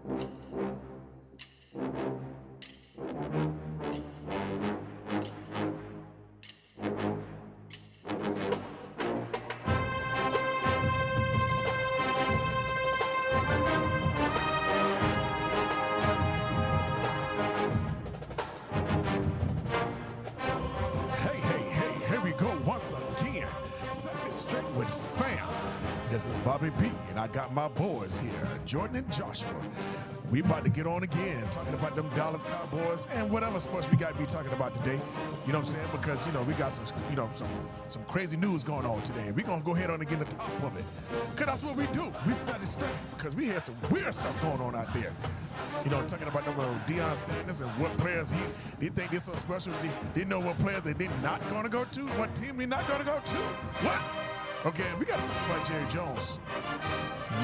Hey, hey, hey, here we go once again. Second straight with fam. This is Bobby B, and I got my boys here, Jordan and Joshua. We about to get on again, talking about them Dallas Cowboys and whatever sports we got to be talking about today. You know what I'm saying? Because, we got some crazy news going on today. We're going to go ahead on and get on the top of it. Because that's what we do. We set it straight because we had some weird stuff going on out there. Talking about them Deion Sanders and what players they think they're so special. They didn't know what players they're not going to go to, what team they're not going to go to. What? Okay, we got to talk about Jerry Jones.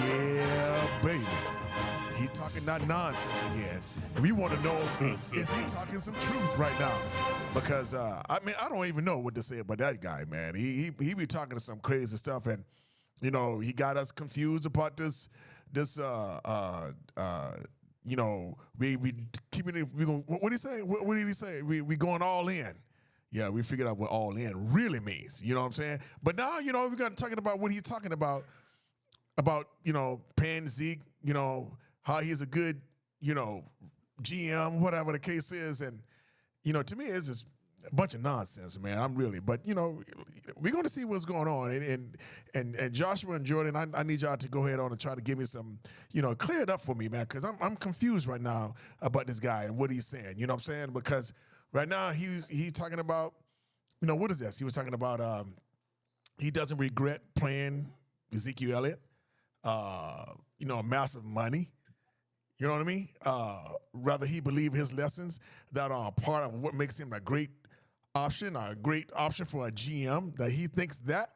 Yeah, baby. He talking that nonsense again. And we want to know, is he talking some truth right now? Because, I don't even know what to say about that guy, man. He be talking to some crazy stuff, and, he got us confused about this we keeping it. We going. What did he say? What did he say? We going all in. Yeah, we figured out what all in really means. You know what I'm saying? But now, we're gonna talking about what he's talking about paying Zeke. How he's a good GM, whatever the case is, and to me it's just a bunch of nonsense, man. But we're going to see what's going on, and Joshua and Jordan, I need y'all to go ahead on and try to give me some, clear it up for me, man, because I'm confused right now about this guy and what he's saying. You know what I'm saying? Because right now he's talking about, what is this? He was talking about he doesn't regret playing Ezekiel Elliott, massive money. You know what I mean? Rather he believe his lessons that are part of what makes him a great option for a GM, that he thinks that,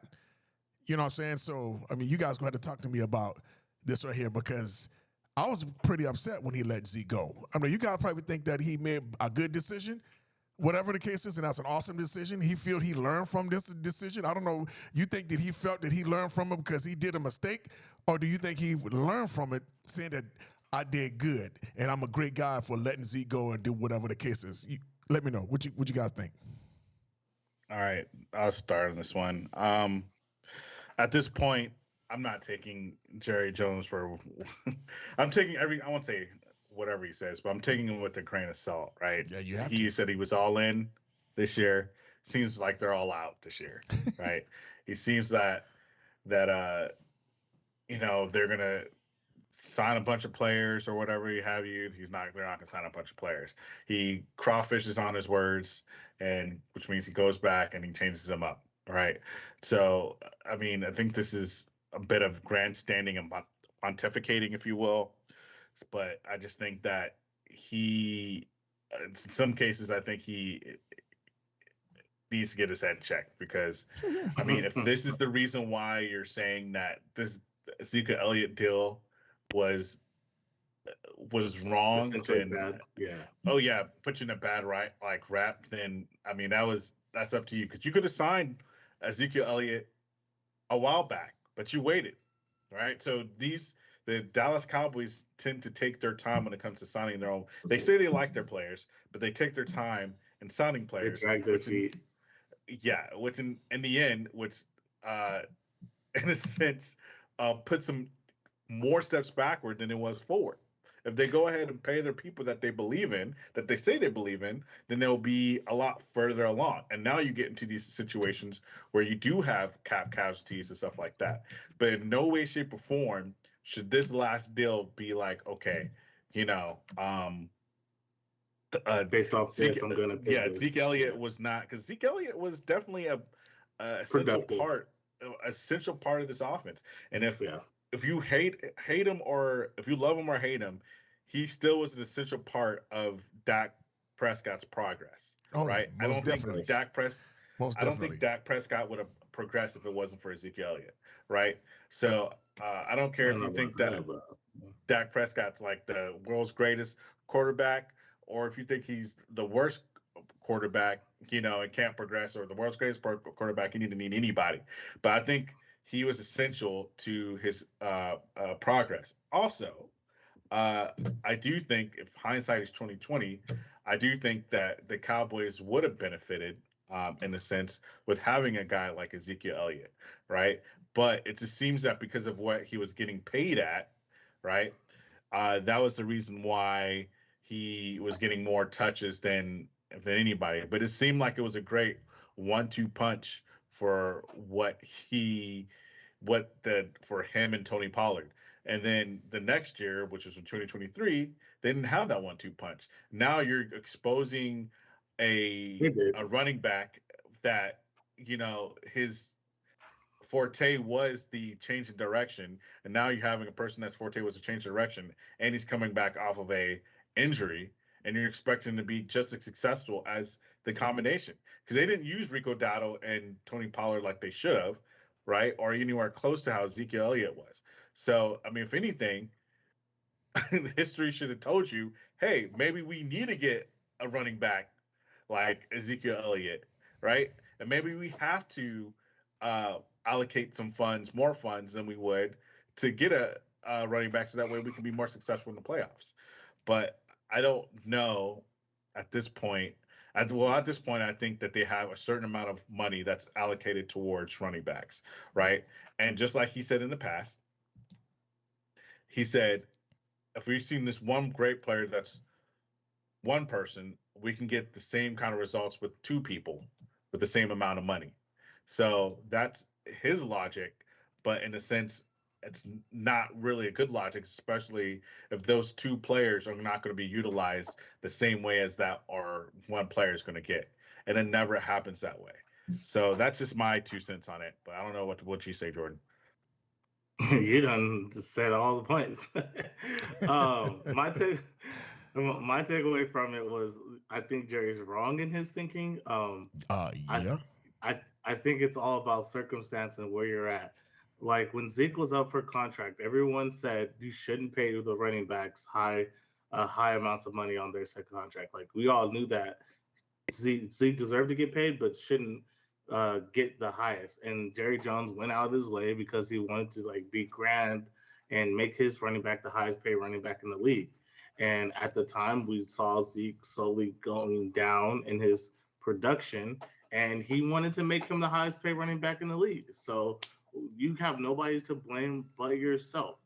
you know what I'm saying? So, you guys going to have to talk to me about this right here, because I was pretty upset when he let Zeke go. You guys probably think that he made a good decision, whatever the case is, and that's an awesome decision. He feel he learned from this decision. I don't know. You think that he felt that he learned from it because he did a mistake, or do you think he learned from it saying that I did good and I'm a great guy for letting Zeke go and do whatever the case is? Let me know what you guys think. All right, I'll start on this one. At this point, I'm not taking Jerry Jones for. I'm taking I won't say whatever he says, but I'm taking him with a grain of salt, right? Yeah, you have He to. said he was all in this year. Seems like they're all out this year, right? He seems that they're gonna sign a bunch of players or whatever you have you. They're not gonna sign a bunch of players. He crawfishes on his words, and which means he goes back and he changes them up. Right. So I think this is a bit of grandstanding and pontificating, if you will. But I just think that in some cases, I think he needs to get his head checked, because if this is the reason why you're saying that this Ezekiel Elliott deal was wrong, then bad. Yeah. Oh yeah, put you in a bad rap. Then that's up to you, because you could have signed Ezekiel Elliott a while back, but you waited, right? So the Dallas Cowboys tend to take their time when it comes to signing their own. They say they like their players, but they take their time in signing players. They drag their feet. Which in the end, in a sense, puts them more steps backward than it was forward. If they go ahead and pay their people that they believe in, that they say they believe in, then they'll be a lot further along. And now you get into these situations where you do have cap casualties and stuff like that. But in no way, shape, or form should this last deal be like, okay, based off this, I'm gonna pick this. Zeke Elliott was not, because Zeke Elliott was definitely a essential part of this offense. And if you hate him, or if you love him or hate him, he still was an essential part of Dak Prescott's progress. Right? I don't think Dak Prescott would have progressed if it wasn't for Ezekiel Elliott. Right? So I don't care if you think that Dak Prescott's like the world's greatest quarterback, or if you think he's the worst quarterback, and can't progress, or the world's greatest quarterback. You need anybody. But I think he was essential to his progress. Also, uh, I do think if hindsight is 2020, I do think that the Cowboys would have benefited in a sense with having a guy like Ezekiel Elliott, right? But it just seems that because of what he was getting paid at, right? That was the reason why he was getting more touches than anybody. But it seemed like it was a great 1-2 punch for for him and Tony Pollard. And then the next year, which was in 2023, they didn't have that 1-2 punch. Now you're exposing He did. a running back that his forte was the change in direction, and now you're having a person that's forte was a change in direction, and he's coming back off of a injury, and you're expecting to be just as successful as the combination because they didn't use Rico Dowdle and Tony Pollard like they should have, right, or anywhere close to how Ezekiel Elliott was. So, I mean, if anything, history should have told you, hey, maybe we need to get a running back like Ezekiel Elliott, right? And maybe we have to allocate some funds, more funds than we would to get a running back so that way we can be more successful in the playoffs. But I don't know at this point. At this point, I think that they have a certain amount of money that's allocated towards running backs, right? And just like he said in the past, he said, if we've seen this one great player that's one person, we can get the same kind of results with two people with the same amount of money. So that's his logic, but in a sense, it's not really a good logic, especially if those two players are not going to be utilized the same way as that or one player is going to get. And it never happens that way. So that's just my 2 cents on it. But I don't know what you say, Jordan. You done just said all the points. My my takeaway from it was I think Jerry's wrong in his thinking. I Yeah. I think it's all about circumstance and where you're at. Like when Zeke was up for contract, everyone said you shouldn't pay the running backs high amounts of money on their second contract. Like we all knew that Zeke deserved to get paid, but shouldn't get the highest. And Jerry Jones went out of his way because he wanted to like be grand and make his running back the highest paid running back in the league. And at the time, we saw Zeke slowly going down in his production, and he wanted to make him the highest paid running back in the league. So you have nobody to blame but yourself.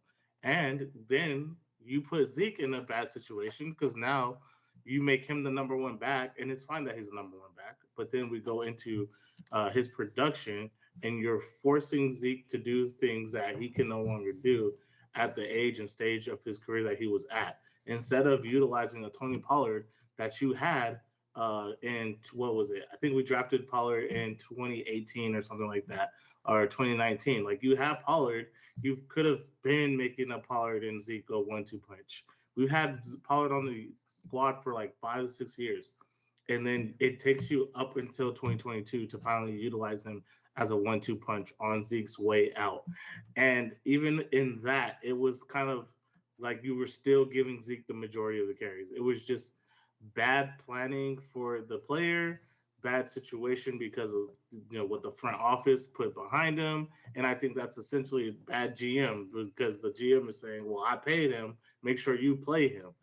And then you put Zeke in a bad situation because now you make him the number one back, and it's fine that he's the number one back. But then we go into his production, and you're forcing Zeke to do things that he can no longer do at the age and stage of his career that he was at. Instead of utilizing a Tony Pollard that you had in what was it? I think we drafted Pollard in 2018 or something like that, or 2019. Like you have Pollard, you could have been making a Pollard and Zeke a 1-2 punch. We've had Pollard on the squad for like 5 to 6 years, and then it takes you up until 2022 to finally utilize him as a 1-2 punch on Zeke's way out. And even in that, it was kind of like you were still giving Zeke the majority of the carries. It was just bad planning for the player, bad situation because of what the front office put behind him, and I think that's essentially bad GM because the GM is saying, "Well, I paid him, make sure you play him,"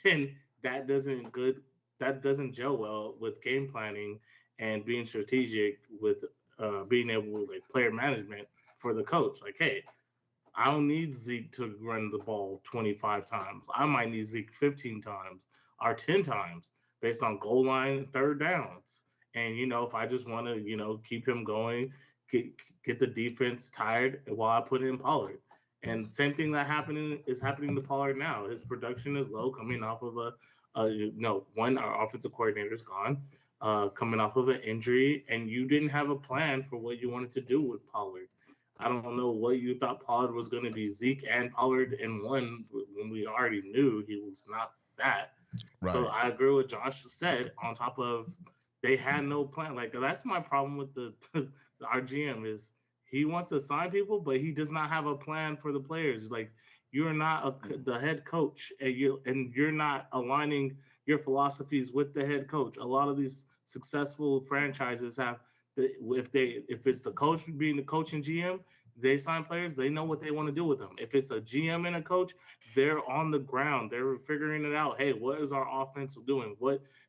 and that doesn't gel well with game planning and being strategic with being able to like player management for the coach. Like, hey, I don't need Zeke to run the ball 25 times. I might need Zeke 15 times or 10 times based on goal line third downs. And, if I just want to, keep him going, get, get the defense tired while I put in Pollard. And same thing is happening to Pollard now. His production is low coming off of one, our offensive coordinator is gone, coming off of an injury, and you didn't have a plan for what you wanted to do with Pollard. I don't know what you thought Pollard was going to be, Zeke and Pollard in one, when we already knew he was not that. Right. So I agree with Josh said. On top of they had no plan. Like that's my problem with the our GM is he wants to sign people, but he does not have a plan for the players. Like you're not the head coach, and you're not aligning your philosophies with the head coach. A lot of these successful franchises have if it's the coach being the coach and GM, they sign players, they know what they want to do with them. If it's a GM and a coach, they're on the ground. They're figuring it out. Hey, what is our offense doing?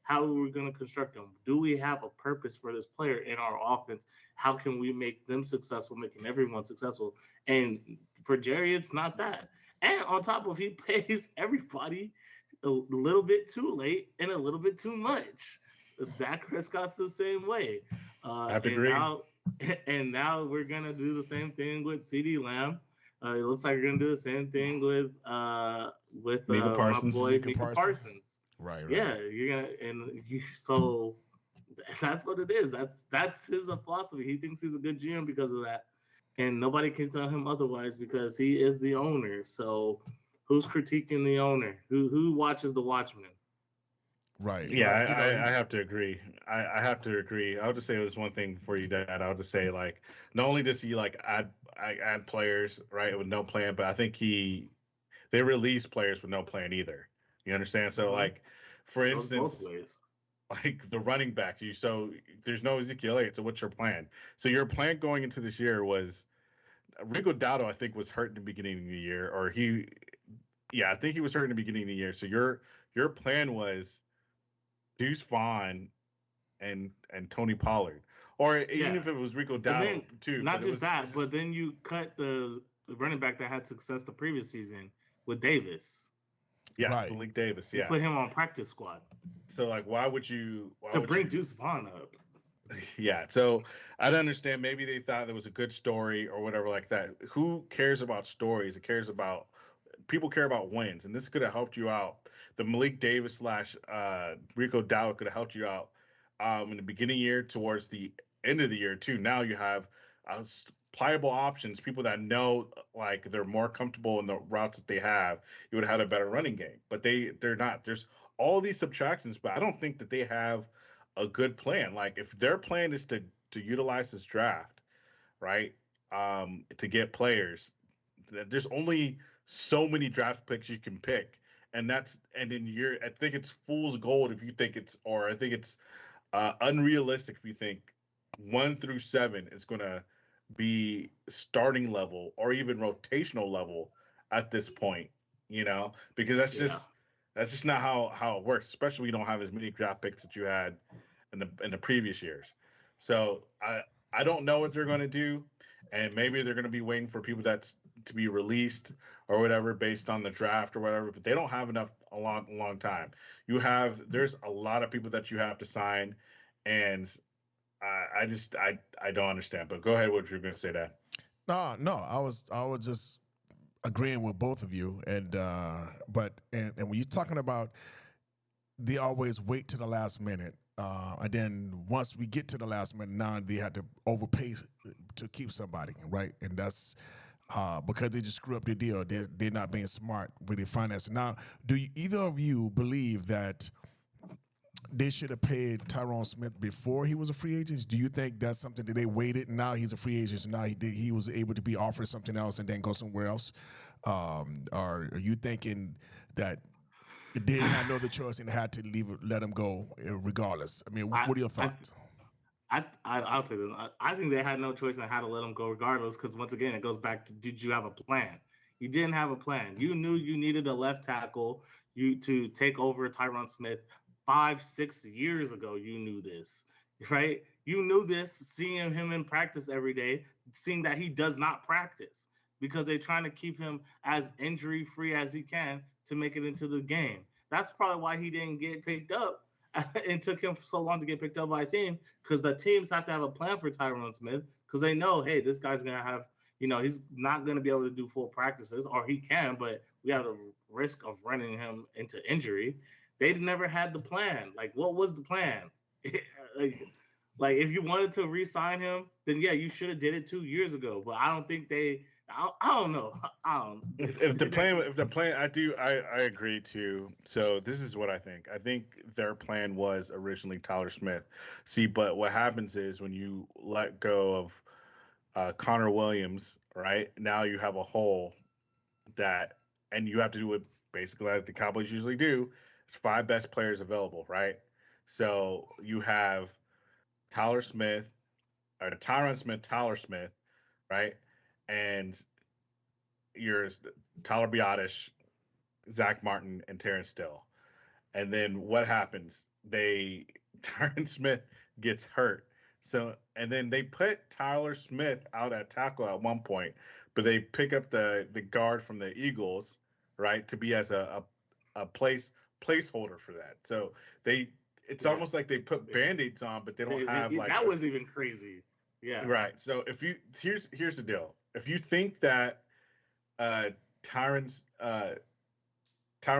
How are we going to construct them? Do we have a purpose for this player in our offense? How can we make them successful, making everyone successful? And for Jerry, it's not that. And on top of he pays everybody a little bit too late and a little bit too much. Dak Prescott's the same way. I have to And agree. now and now we're gonna do the same thing with CD Lamb. It looks like we're gonna do the same thing with Mika my Parsons. boy Micah Mika Parsons. Parsons. Right, right. Yeah, you're gonna so that's what it is. That's his philosophy. He thinks he's a good GM because of that, and nobody can tell him otherwise because he is the owner. So who's critiquing the owner? Who watches the Watchmen? Right, Yeah, right. You know, I have to agree. I have to agree. I'll just say this one thing for you, Dad. I'll just say like, not only does he like add players right with no plan, but I think they release players with no plan either. You understand? So Mhm. like, for Goes both instance, ways. like the running back, so there's no Ezekiel Elliott. So what's your plan? So your plan going into this year was Rico Dowdle, I think, was hurt in the beginning of the year, or yeah, I think he was hurt in the beginning of the year. So your plan was Deuce Vaughn and Tony Pollard, or even Yeah, if it was Rico but then Dowdle too. not But just that, it's but just then you cut the running back that had success the previous season with Davis. yes, right. Malik Davis, You yeah. put him on practice squad So like, why would you? Why to would bring you? Deuce Vaughn up. Yeah. So I don't understand. Maybe they thought there was a good story or whatever like that. Who cares about stories? It cares about people care about wins, and this could have helped you out. The Malik Davis slash Rico Dowdle could have helped you out in the beginning of the year towards the end of the year too. Now you have pliable options, people that know like they're more comfortable in the routes that they have. You would have had a better running game, but they're not. There's all these subtractions, but I don't think that they have a good plan. Like if their plan is to utilize this draft, right, to get players, there's only so many draft picks you can pick, and then I think it's fool's gold if you think it's, or I think it's unrealistic if you think 1 through 7 is going to be starting level or even rotational level at this point, because Yeah. that's just not how it works, especially when you don't have as many draft picks that you had in the previous years. So I don't know what they're going to do, and maybe they're going to be waiting for people that's to be released or whatever based on the draft or whatever, but they don't have enough a long time. There's a lot of people that you have to sign, and I don't understand. But go ahead, what you're going to say that. No, no. I was just agreeing with both of you, and when you're talking about they always wait to the last minute, and then once we get to the last minute, now they had to overpay to keep somebody, right? And that's because they just screw up their deal. They're not being smart with their finances. Now, do either of you believe that they should have paid Tyrone Smith before he was a free agent? Do you think that's something that they waited? And now he's a free agent, so now he was able to be offered something else and then go somewhere else? Or are you thinking that they had no other choice and had to let him go regardless? I mean, I what are your I thoughts? I'll tell you. I think they had no choice and had to let him go regardless. Because once again, it goes back to did you have a plan? You didn't have a plan. You knew you needed a left tackle you to take over Tyron Smith 5, 6 years ago. You knew this, right? You knew this, seeing him in practice every day, seeing that he does not practice because they're trying to keep him as injury free as he can to make it into the game. That's probably why he didn't get picked up and took him so long to get picked up by a team because the teams have to have a plan for Tyrone Smith because they know, hey, this guy's gonna have, he's not gonna be able to do full practices, or he can, but we have the risk of running him into injury. They never had the plan. Like, what was the plan? like, like, if you wanted to re-sign him, then yeah, you should have did it 2 years ago. But I don't think they. I don't know. I don't. If the plan, I agree too. So this is what I think. I think their plan was originally Tyler Smith. See, but what happens is when you let go of Connor Williams, right? Now you have a hole that, and you have to do what basically like the Cowboys usually do. It's 5 best players available, right? So you have Tyler Smith or Tyron Smith, Tyler Smith, right? and you're Tyler Biotish, Zach Martin, and Terrence Still. And then what happens? Tyron Smith gets hurt. So, and then they put Tyler Smith out at tackle at one point, but they pick up the guard from the Eagles, right, to be as a placeholder for that. So it's almost like they put Band-Aids on, but they don't have like that was even crazy. Yeah. Right. So here's the deal. If you think that Tyron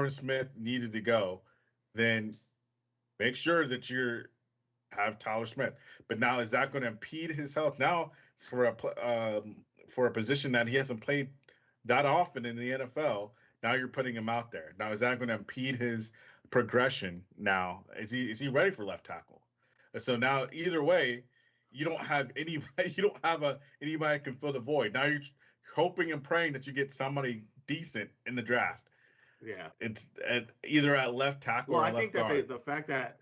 Smith needed to go, then make sure that you have Tyler Smith. But now, is that going to impede his health? Now, for a position that he hasn't played that often in the NFL, now you're putting him out there. Now, is that going to impede his progression? Now, is he ready for left tackle? And so now, either way, you don't have anybody. You don't have anybody that can fill the void. Now you're hoping and praying that you get somebody decent in the draft. Yeah, it's either at left tackle or left guard. Well, I think that the fact that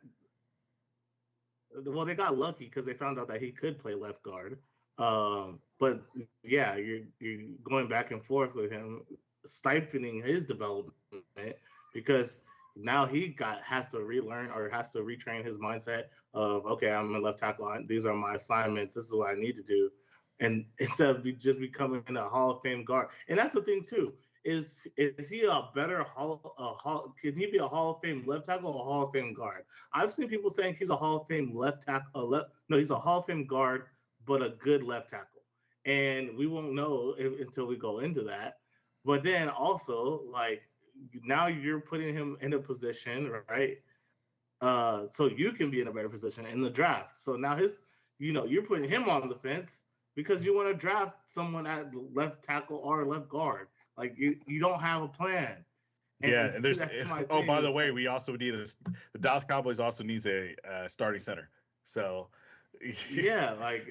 they got lucky because they found out that he could play left guard. But yeah, you're going back and forth with him, stifling his development because now he has to relearn or has to retrain his mindset of, okay, I'm a left tackle. These are my assignments. This is what I need to do. And instead of just becoming a Hall of Fame guard. And that's the thing too. Is he a better can he be a Hall of Fame left tackle or a Hall of Fame guard? I've seen people saying he's a Hall of Fame left tackle. No, he's a Hall of Fame guard, but a good left tackle. And we won't know until we go into that. But then also, like, now you're putting him in a position, right? So you can be in a better position in the draft. So now you're putting him on the fence because you want to draft someone at left tackle or left guard. Like you don't have a plan. And there's by the way, we also need the Dallas Cowboys also needs a starting center. So yeah, like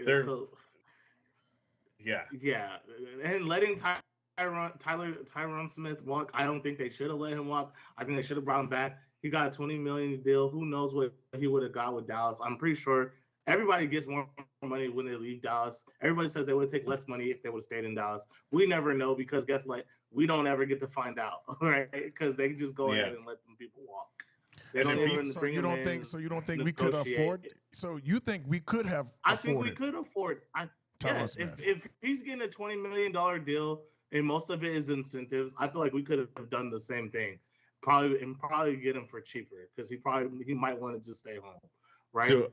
and letting Tyron Smith walk, I don't think they should have let him walk. I think they should have brought him back. He got a $20 million deal. Who knows what he would have got with Dallas? I'm pretty sure everybody gets more money when they leave Dallas. Everybody says they would take less money if they would have stayed in Dallas. We never know because guess what? We don't ever get to find out, right? Because they just go ahead and let them people walk. They don't even bring them in. So you don't think we could afford? So you think we could have? I think we could afford. Yes, if he's getting a $20 million deal and most of it is incentives, I feel like we could have done the same thing. Probably get him for cheaper because he might want to just stay home. Right. So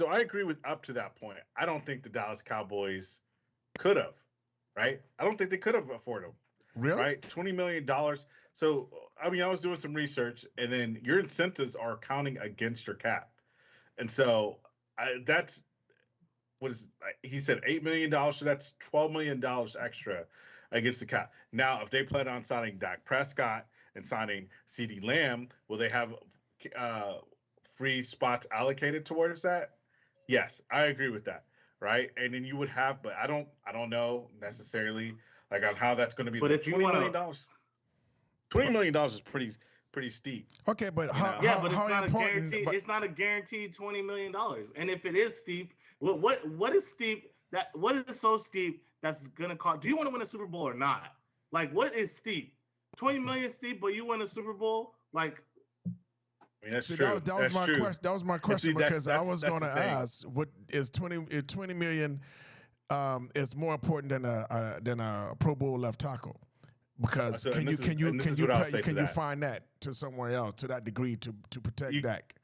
I agree with up to that point. I don't think the Dallas Cowboys could have, right? I don't think they could have afforded him. Really? Right? $20 million. So, I mean, I was doing some research and then your incentives are counting against your cap. And so he said $8 million. So that's $12 million extra against the cap. Now, if they plan on signing Dak Prescott and signing CeeDee Lamb, will they have free spots allocated towards that? Yes, I agree with that, right? And then you would have, but I don't know necessarily like on how that's going to be. But if you want $20 million is pretty steep. Okay, but but it's not important? A guarantee. It's not a guaranteed $20 million. And if it is steep, what is steep? What is so steep that's going to cost? Do you want to win a Super Bowl or not? Like, what is steep? 20 million steep, but you win a Super Bowl? Like, I mean, that's true. That was my question because I was going to ask, what is 20 million is more important than a Pro Bowl left tackle? Because can you find that to somewhere else to that degree to protect Dak?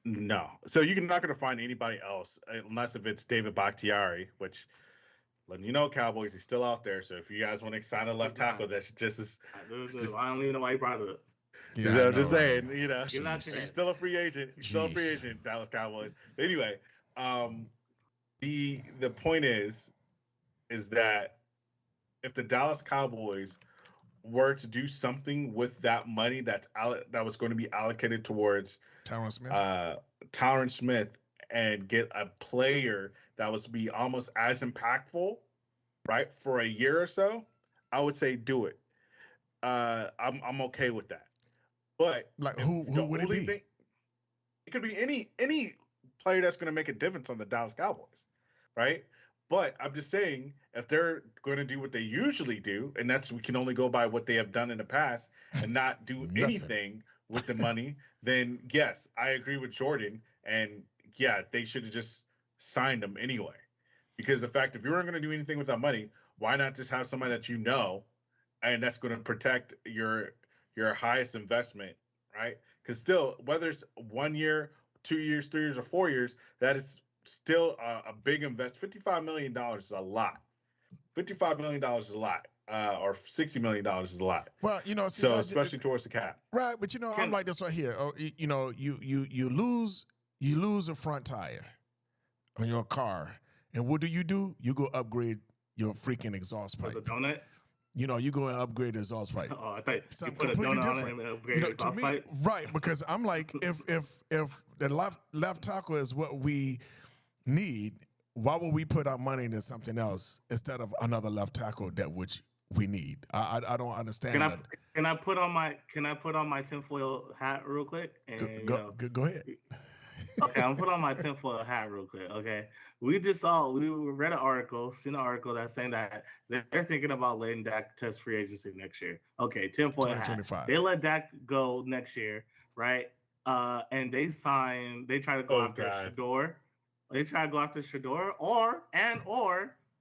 No. So you're not going to find anybody else unless if it's David Bakhtiari, which, letting you know, Cowboys, he's still out there. So if you guys want to sign a left tackle, that's just as I don't even know why you brought it up. Yeah, I'm just saying, he's still a free agent. He's still a free agent, Dallas Cowboys. But anyway, the point is that if the Dallas Cowboys were to do something with that money that was going to be allocated towards Tyron Smith and get a player that was to be almost as impactful, right, for a year or so, I would say do it. I'm okay with that. But like who would it be? It could be any player that's going to make a difference on the Dallas Cowboys, right? But I'm just saying, if they're going to do what they usually do, and we can only go by what they have done in the past and not do Nothing. anything with the money, then yes, I agree with Jordan. And yeah, they should have just signed him anyway. Because the fact, if you weren't going to do anything with that money, why not just have somebody that you know, and that's going to protect your highest investment, right? Because still, whether it's 1 year, 2 years, 3 years, or 4 years, that is still a big invest. $55 million is a lot. $55 million is a lot, or $60 million is a lot. Well, see, So especially towards the cap. right, but I'm like this right here. Oh, you lose a front tire on your car, and what do? You go upgrade your freaking exhaust pipe. The donut. You go and upgrade the exhaust pipe. Oh, I thought Something you put a completely donut different. on it and upgrade the exhaust pipe. Right, because I'm like, if the left tackle is what we need, why would we put our money into something else instead of another left tackle that which we need? I don't understand. Can I put on my tinfoil hat real quick? And, go ahead. Okay, I'm put on my tinfoil hat real quick. Okay, we read an article, seen an article that's saying that they're thinking about letting Dak test free agency next year. Okay, tinfoil hat. They let Dak go next year, right? And they try to go after Shador. They try to go after Shador or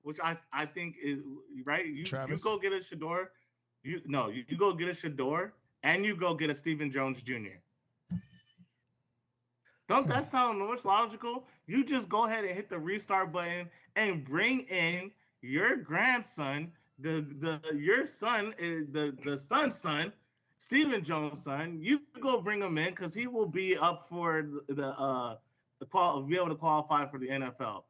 which I think is right. You go get a Shador. You go get a Shador and you go get a Stephen Jones Jr. Don't that sound most logical? You just go ahead and hit the restart button and bring in your grandson, your son is the son's son, Stephen Jones' son. You go bring him in because he will be up for be able to qualify for the NFL.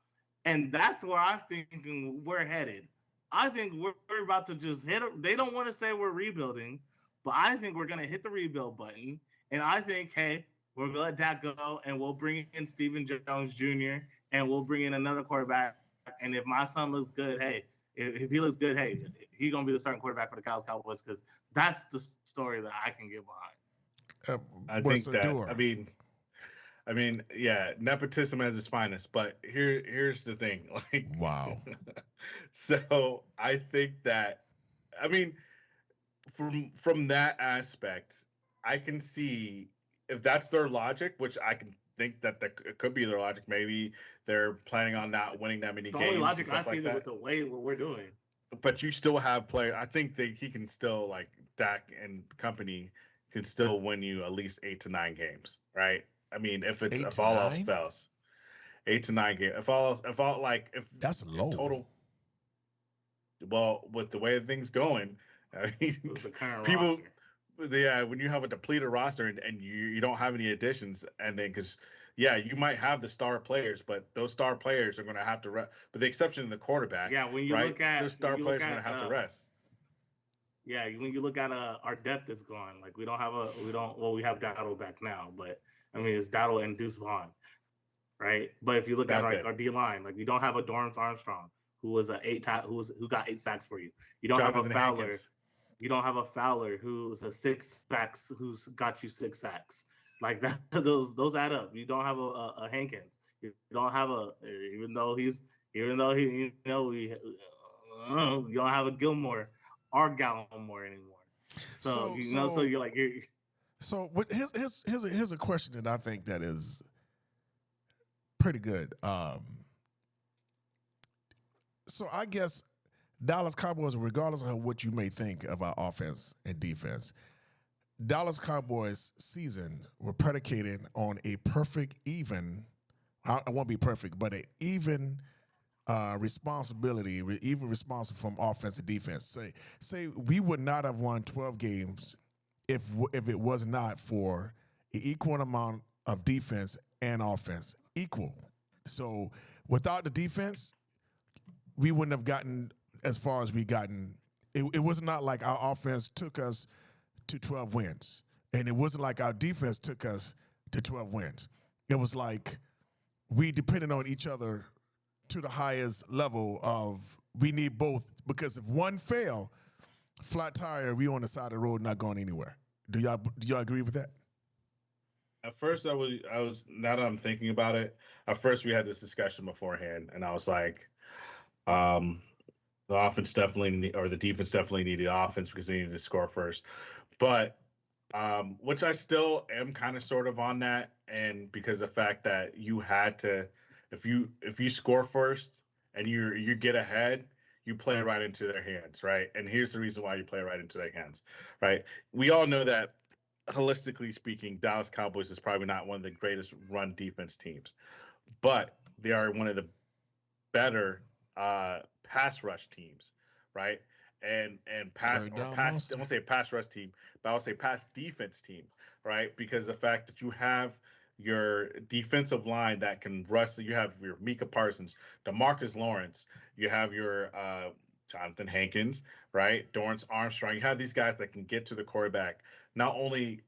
And that's where I'm thinking we're headed. I think we're about to just hit it. They don't want to say we're rebuilding, but I think we're going to hit the rebuild button. And I think, hey, we're going to let that go, and we'll bring in Stephen Jones Jr., and we'll bring in another quarterback. And if my son looks good, hey, if he looks good, hey, he's going to be the starting quarterback for the Cowboys because that's the story that I can get behind. I think that, I mean, yeah, nepotism has its finest, but here's the thing. Like, wow. So I think that, from that aspect, I can see if that's their logic, which I can think that it could be their logic. Maybe they're planning on not winning that many games. The only logic I see with the way what we're doing. But you still have players. I think he can still, like Dak and company, can still win you at least 8 to 9 games, right? I mean, if all else fails, 8 to 9 games. If that's low total. Well, with the way things going, I mean, the current people. roster. Yeah, when you have a depleted roster and you don't have any additions, and then because you might have the star players, but those star players are going to have to rest. But the exception of the quarterback, when you look at those star players are going to have to rest. Yeah, when you look at our depth is gone. Like we have Dowdle back now, but it's Dowdle and Deuce Vaughn, right? But if you look at our D line, like we don't have a Dorrance Armstrong who was who got 8 sacks for you. You don't have a Fowler. Hankins. You don't have a Fowler who's a 6 sacks who's got you 6 sacks. Like that, those add up. You don't have a Hankins. You don't have even though he you don't have a Gilmore or Gallimore anymore. So you're like So here's a question that I think that is pretty good. So I guess Dallas Cowboys, regardless of what you may think of our offense and defense, Dallas Cowboys season were predicated on a perfect even. I won't be perfect, but an even responsibility, even responsible from offense and defense. Say we would not have won 12 games if it was not for an equal amount of defense and offense, equal. So without the defense, we wouldn't have gotten as far as we gotten. It was not like our offense took us to 12 wins, and it wasn't like our defense took us to 12 wins. It was like we depended on each other to the highest level of we need both, because if one fail, flat tire, we on the side of the road not going anywhere. Do y'all agree with that? At first, I was now that I'm thinking about it, at first we had this discussion beforehand, and I was like, Um, the offense definitely, or the defense definitely needed offense because they needed to score first. But which I still am kind of sort of on that, and because the fact that you had to, if you score first and you get ahead, you play it right into their hands, right? And here's the reason why you play it right into their hands, right? We all know that holistically speaking, Dallas Cowboys is probably not one of the greatest run defense teams, but they are one of the better pass rush teams, right? And pass Third or down pass. monster. I won't say pass rush team, but I'll say pass defense team, right? Because the fact that you have your defensive line that can rush. You have your Micah Parsons, DeMarcus Lawrence. You have your Jonathan Hankins, right? Dorrance Armstrong. You have these guys that can get to the quarterback. Not only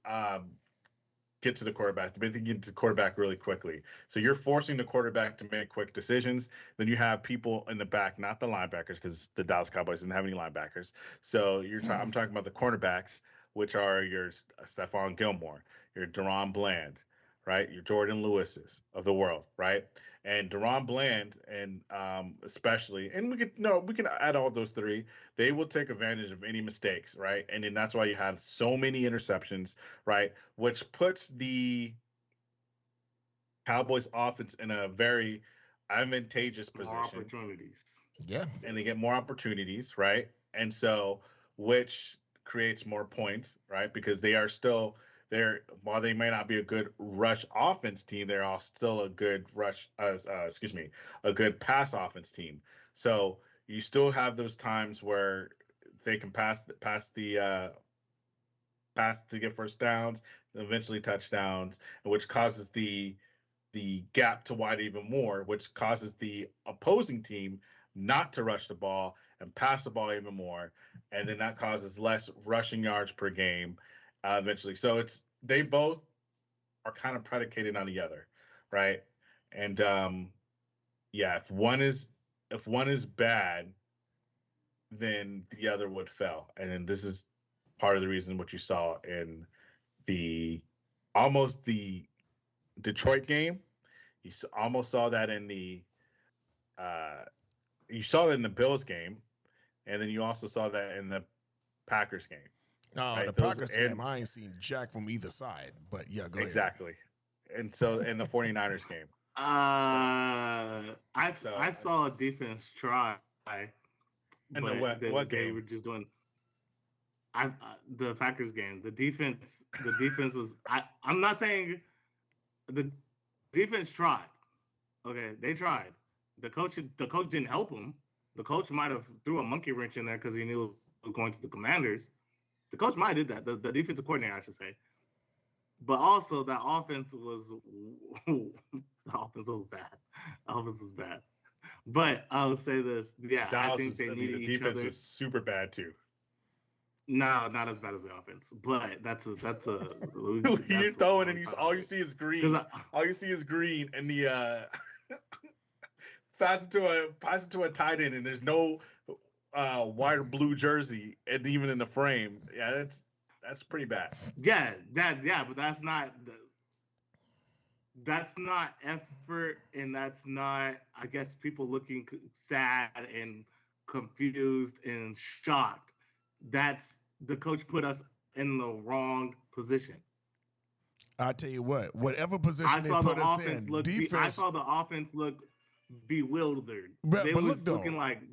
get to the quarterback, but they can get to the quarterback really quickly. So you're forcing the quarterback to make quick decisions. Then you have people in the back, not the linebackers, because the Dallas Cowboys didn't have any linebackers. So I'm talking about the cornerbacks, which are your Stephon Gilmore, your Deron Bland, right? Your Jordan Lewis's of the world, right? And Deron Bland, and especially, and we can add all those three. They will take advantage of any mistakes, right? And then that's why you have so many interceptions, right? Which puts the Cowboys offense in a very advantageous position. More opportunities. Yeah. And they get more opportunities, right? And so, which creates more points, right? Because they are still there. While they may not be a good rush offense team, they're all still a good a good pass offense team. So you still have those times where they can pass to get first downs, and eventually touchdowns, which causes the gap to widen even more, which causes the opposing team not to rush the ball and pass the ball even more, and then that causes less rushing yards per game eventually. So they both are kind of predicated on the other, right? And if one is bad, then the other would fail. And then this is part of the reason what you saw in the Detroit game. You almost saw that in the Bills game, and then you also saw that in the Packers game. No, right? the Packers game, I ain't seen jack from either side, but yeah, go ahead. Exactly. And so in the 49ers game. I saw a defense try. And what they game? were just doing. The Packers game. The defense was. I'm not saying the defense tried. Okay, they tried. The coach didn't help him. The coach might have threw a monkey wrench in there because he knew it was going to the Commanders. The coach might have did that. The defensive coordinator, I should say. But also, that offense was bad. The offense was bad. But I'll say this: I think they needed each other. The defense was super bad too. No, not as bad as the offense. But that's you're throwing and all you see is green. All you see is green, and the pass it to a tight end, and there's no white or blue jersey, and even in the frame. Yeah, that's pretty bad. But that's not effort, and that's not, I guess, people looking sad and confused and shocked. That's the coach put us in the wrong position. I tell you what, whatever position they put us in, defense. I saw the offense look bewildered. But they was looking like.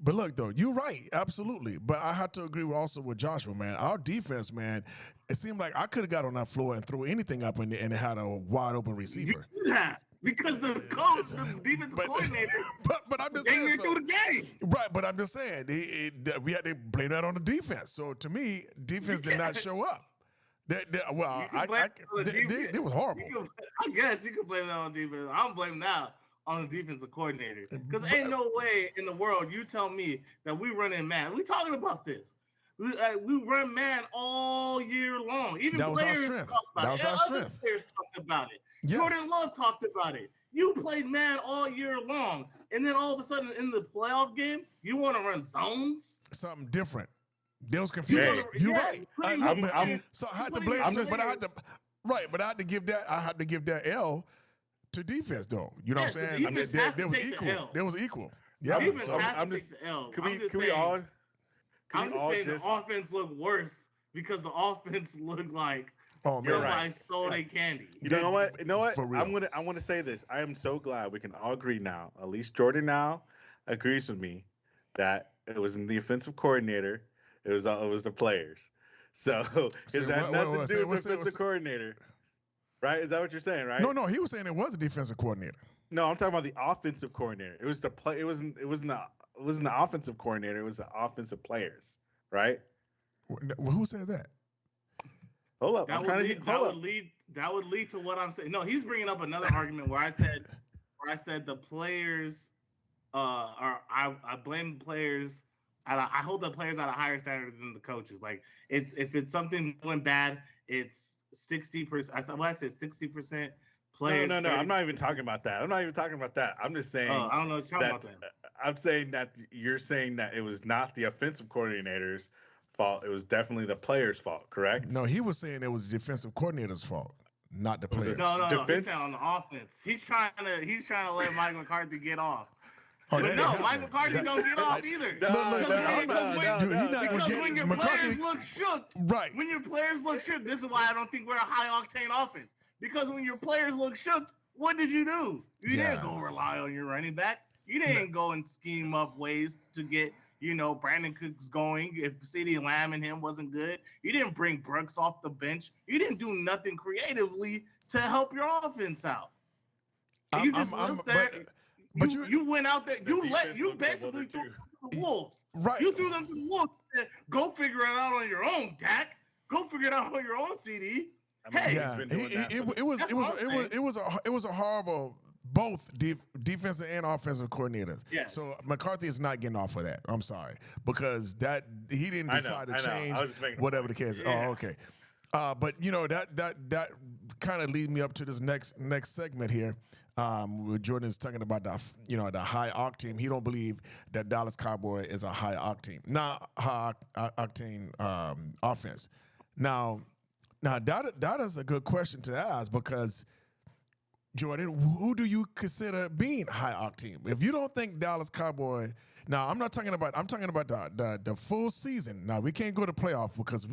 But look, though, you're right, absolutely. But I have to agree also with Joshua, man. Our defense, man, it seemed like I could have got on that floor and threw anything up in there and had a wide open receiver. Yeah, because the coach, the defense coordinator, but I'm just saying, through the game. Right, but I'm just saying, we had to blame that on the defense. So to me, defense did not show up. It was horrible. I guess you can blame that on defense. I'm blaming that on the defensive coordinator. Because ain't no way in the world you tell me that we running man. We talking about this. We run man all year long. Even players talk about it. Other players talked about it. Yes. Jordan Love talked about it. You played man all year long, and then all of a sudden in the playoff game, you want to run zones? Something different. There was confusion. You're right. So I had to blame. But I had to give that L to defense, though. You know what I'm saying? They was equal. Yeah, Defense so- has to I'm take just- the L. Can I'm we just can we saying, all? I'm Can we just all saying just? the offense looked worse because the offense looked like Oh You're man, right. somebody stole their candy. You know what? You know what? For real. I want to say this. I am so glad we can all agree now. At least Jordan now agrees with me that it wasn't the offensive coordinator. It was the players. So Say it had what- nothing what- to say- do with what- the say- offensive coordinator, right? Is that what you're saying, right? No, he was saying it was a defensive coordinator. No, I'm talking about the offensive coordinator. It was the play. It wasn't the offensive coordinator. It was the offensive players, right? Who said that? Hold up. That I'm would trying to lead. get. That Hold would up. lead. That would lead to what I'm saying. No, he's bringing up another argument where I said the players are. I blame the players. I hold the players at a higher standard than the coaches. Like if it's something going bad, it's 60%. I said 60% players. No. 30 I'm not even talking about that. I'm not even talking about that. I'm just saying. I don't know what you're talking about then. I'm saying that you're saying that it was not the offensive coordinator's fault. It was definitely the players' fault, correct? No, he was saying it was the defensive coordinator's fault, not the Was players. it- No. He's Defense? saying on the offense. He's trying to let Mike McCarthy get off. Oh, But that no, ain't Mike happening. McCarthy That- don't get off either. No, Look, Because I'm not- dude, he not gonna Because get- when your McCarthy- players look shook, Right. when your players look shook, this is why I don't think we're a high octane offense. Because when your players look shook, what did you do? You Yeah. didn't go rely on your running back. You didn't go and scheme up ways to get, Brandon Cooks going if CeeDee Lamb and him wasn't good. You didn't bring Brooks off the bench. You didn't do nothing creatively to help your offense out. You just looked there. but you went out there. The defense You looked basically bewildered threw too. them to the wolves. Right. You threw them to the wolves. Go figure it out on your own, Dak. Go figure it out on your own, CD. I mean, Hey. he's Yeah, been doing that for the- it was a horrible both defensive and offensive coordinators. Yes. So McCarthy is not getting off of that. I'm sorry, because that he didn't I know, decide I to know. change I was just making a whatever the point. case. Yeah. Oh, okay. But that kind of leads me up to this next segment here. Where Jordan is talking about the high octane. He don't believe that Dallas Cowboy is a high octane, not high octane offense. Now that is a good question to ask because Jordan, who do you consider being high octane? If you don't think Dallas Cowboy, now I'm talking about the full season. Now we can't go to playoff because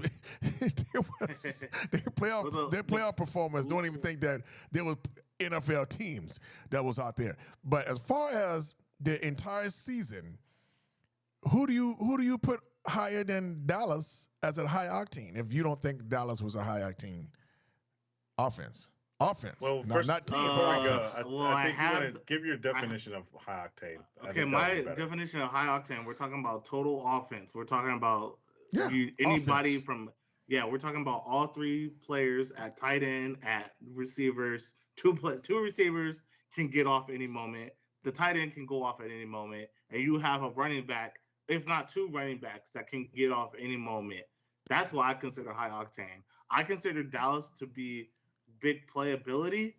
their playoff performance. Don't even think that there was NFL teams that was out there. But as far as the entire season, who do you put higher than Dallas as a high octane? If you don't think Dallas was a high octane offense. Well, no, first, not team, before but we go, offense. I I think you have- want to give your definition of high octane. I Okay, think my that'll be better. definition of high octane, we're talking about total offense. We're talking about Yeah, anybody offense. we're talking about all three players at tight end, at receivers. Two receivers can get off any moment. The tight end can go off at any moment, and you have a running back, if not two running backs, that can get off any moment. That's why I consider high octane. I consider Dallas to be big playability,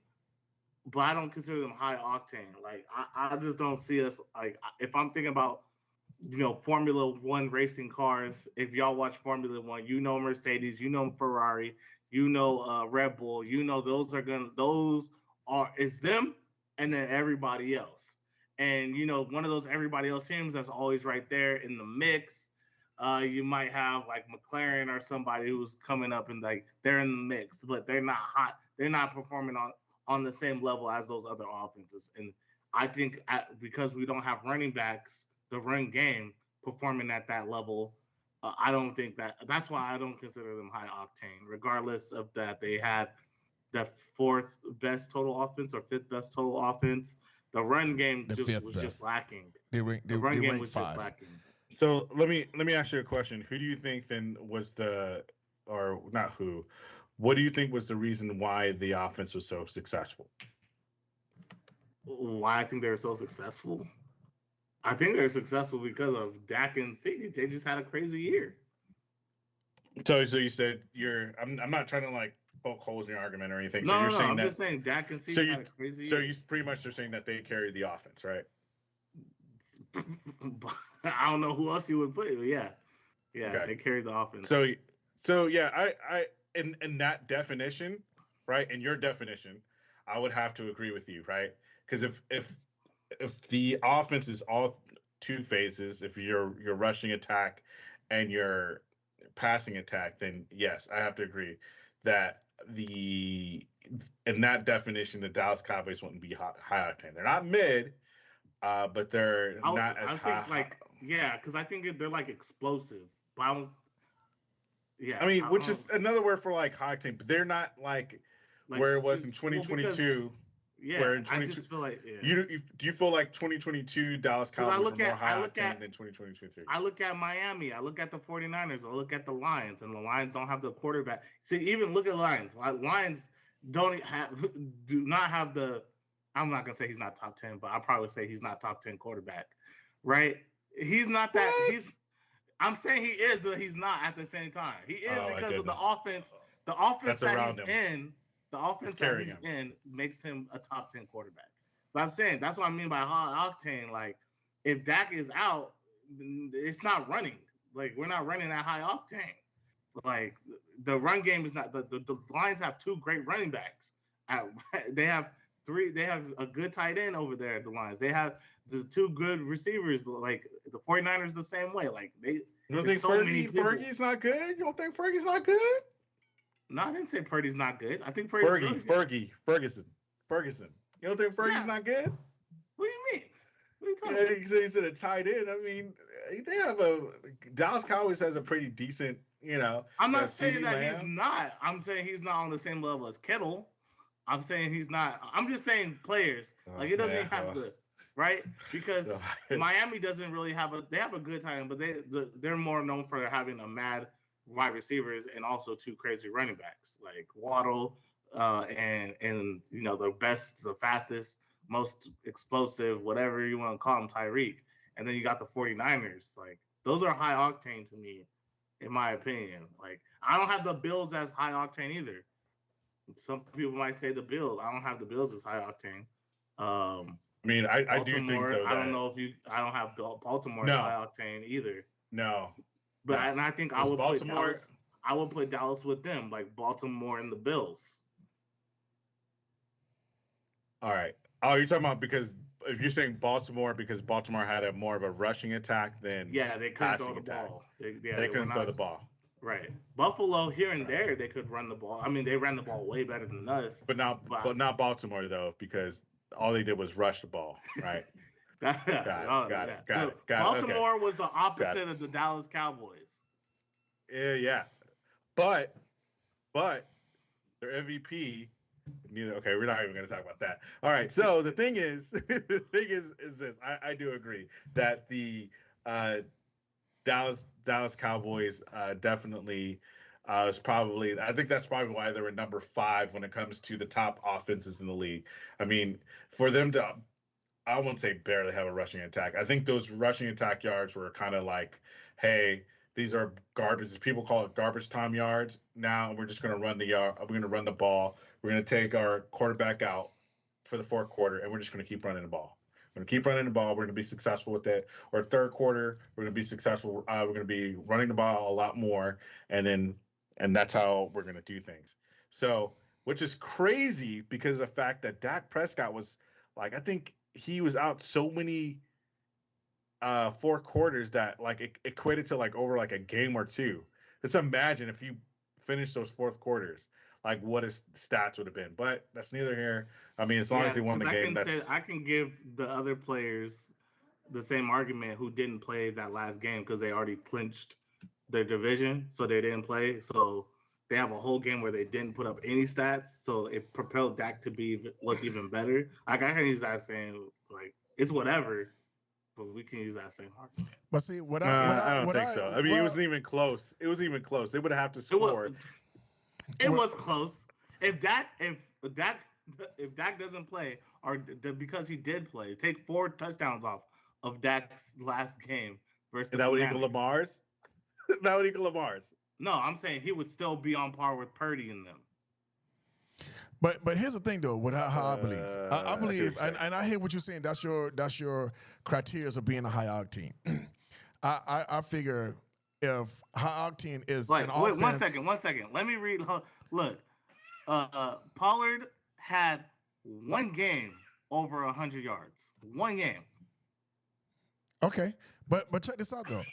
but I don't consider them high octane. Like I just don't see us like if I'm thinking about Formula One racing cars. If y'all watch Formula One, Mercedes, Ferrari, Red Bull. Those are it's them and then everybody else. And one of those everybody else teams that's always right there in the mix. You might have like McLaren or somebody who's coming up and like they're in the mix, but they're not hot. They're not performing on the same level as those other offenses. And I think because we don't have running backs, the run game performing at that level, I don't think that's why I don't consider them high octane, regardless of that they had the fourth best total offense or fifth best total offense. The run game was just lacking. The run game ranked was 5. just lacking. So let me ask you a question. Who do you think then was or not who? What do you think was the reason why the offense was so successful? Why I think they're so successful? I think they're successful because of Dak and CD. They just had a crazy year. So you said I'm not trying to like poke holes in your argument or anything. So No, you're saying I'm that, just saying Dak and CD had a crazy so year. you pretty much are saying that they carried the offense, right? I don't know who else you would put. But yeah, Okay. they carried the offense. So yeah, I in that definition, right? In your definition, I would have to agree with you, right? Because if if the offense is all two phases, if you're rushing attack and your passing attack, then yes, I have to agree that the in that definition, the Dallas Cowboys wouldn't be high octane. They're not mid, but they're not as I high. think like yeah, because I think they're like explosive. But I was yeah. I mean, which is another word for like high octane, but they're not like where it was in 2022. Yeah, where in I just feel like do you feel like 2022 Dallas Cowboys are more high octane than 2023? I look at Miami, I look at the 49ers, I look at the Lions, and the Lions don't have the quarterback. See, even look at the Lions. Lions do not have the. I'm not gonna say he's not top 10, but I'll probably say he's not top 10 quarterback, right? He's not that. What? I'm saying he is, but he's not at the same time. He is because of the offense. The offense that he's in. The offense that he's in makes him a top 10 quarterback. But I'm saying that's what I mean by high octane. Like, if Dak is out, it's not running. Like, we're not running at high octane. Like, the run game is not. The Lions have two great running backs. They have three. They have a good tight end over there at the Lions. They have the two good receivers. Like, the 49ers the same way. Like, they. You don't think Fergie's not good? You don't think Fergie's not good? No, I didn't say Purdy's not good. I think Ferguson. You don't think Fergie's not good? What do you mean? What are you talking about? He said a tight end. I mean, they have Dallas Cowboys has a pretty decent, I'm not saying that he's not. I'm saying he's not on the same level as Kittle. I'm saying he's not. I'm just saying players. Like, it doesn't have the right because Miami doesn't really have they have a good tight end, but they're more known for having a mad wide receivers and also two crazy running backs like Waddle and the fastest, most explosive, whatever you want to call him, Tyreek. And then you got the 49ers. Like, those are high octane to me, in my opinion. Like, I don't have the Bills as high octane either. Some people might say the Bills. I don't have the Bills as high octane. I mean, I do think though that I don't know if I don't have Baltimore as high octane either. No. But and I think I would put Dallas. I would put Dallas with them, like Baltimore and the Bills. All right. Oh, you're talking about because if you're saying Baltimore because Baltimore had more of a rushing attack than they couldn't throw the ball. They couldn't throw the ball. Right. Buffalo here and there they could run the ball. I mean, they ran the ball way better than us. But not Baltimore though, because all they did was rush the ball, right? Got it. Baltimore was the opposite of the Dallas Cowboys. Yeah. But their MVP. Okay, we're not even going to talk about that. All right. So the thing is this. I do agree that the Dallas Cowboys definitely is probably. I think that's probably why they were number 5 when it comes to the top offenses in the league. I mean, for them to. I won't say barely have a rushing attack. I think those rushing attack yards were kind of like, hey, these are garbage. People call it garbage time yards. Now we're just going to run the yard. We're going to run the ball. We're going to take our quarterback out for the fourth quarter, and we're just going to keep running the ball. We're going to keep running the ball. We're going to be successful with it. Or third quarter, we're going to be successful. We're going to be running the ball a lot more, and that's how we're going to do things. So, which is crazy because of the fact that Dak Prescott was like, I think he was out so many 4 quarters that like it equated to like over like a game or two. Just imagine if you finished those fourth quarters, like what his stats would have been. But that's neither here. I mean, as long as he won the game, I can give the other players the same argument who didn't play that last game because they already clinched their division, so they didn't play. So they have a whole game where they didn't put up any stats, so it propelled Dak to look even better. Like, I can use that saying, like, it's whatever, but we can use that same argument. But see, I don't think so. I mean, it wasn't even close. It wasn't even close. They would have to score. It was close. If Dak doesn't play, or because he did play, take 4 touchdowns off of Dak's last game versus that would equal Lamar's. That would equal Lamar's. No, I'm saying he would still be on par with Purdy in them. But here's the thing, though. How I believe, I believe, and I hear what you're saying. That's your criteria of being a high octane. I figure if high octane is like, an offense. Wait, 1 second. Let me read. Look, Pollard had 1 game over 100 yards. One game. Okay, but check this out though.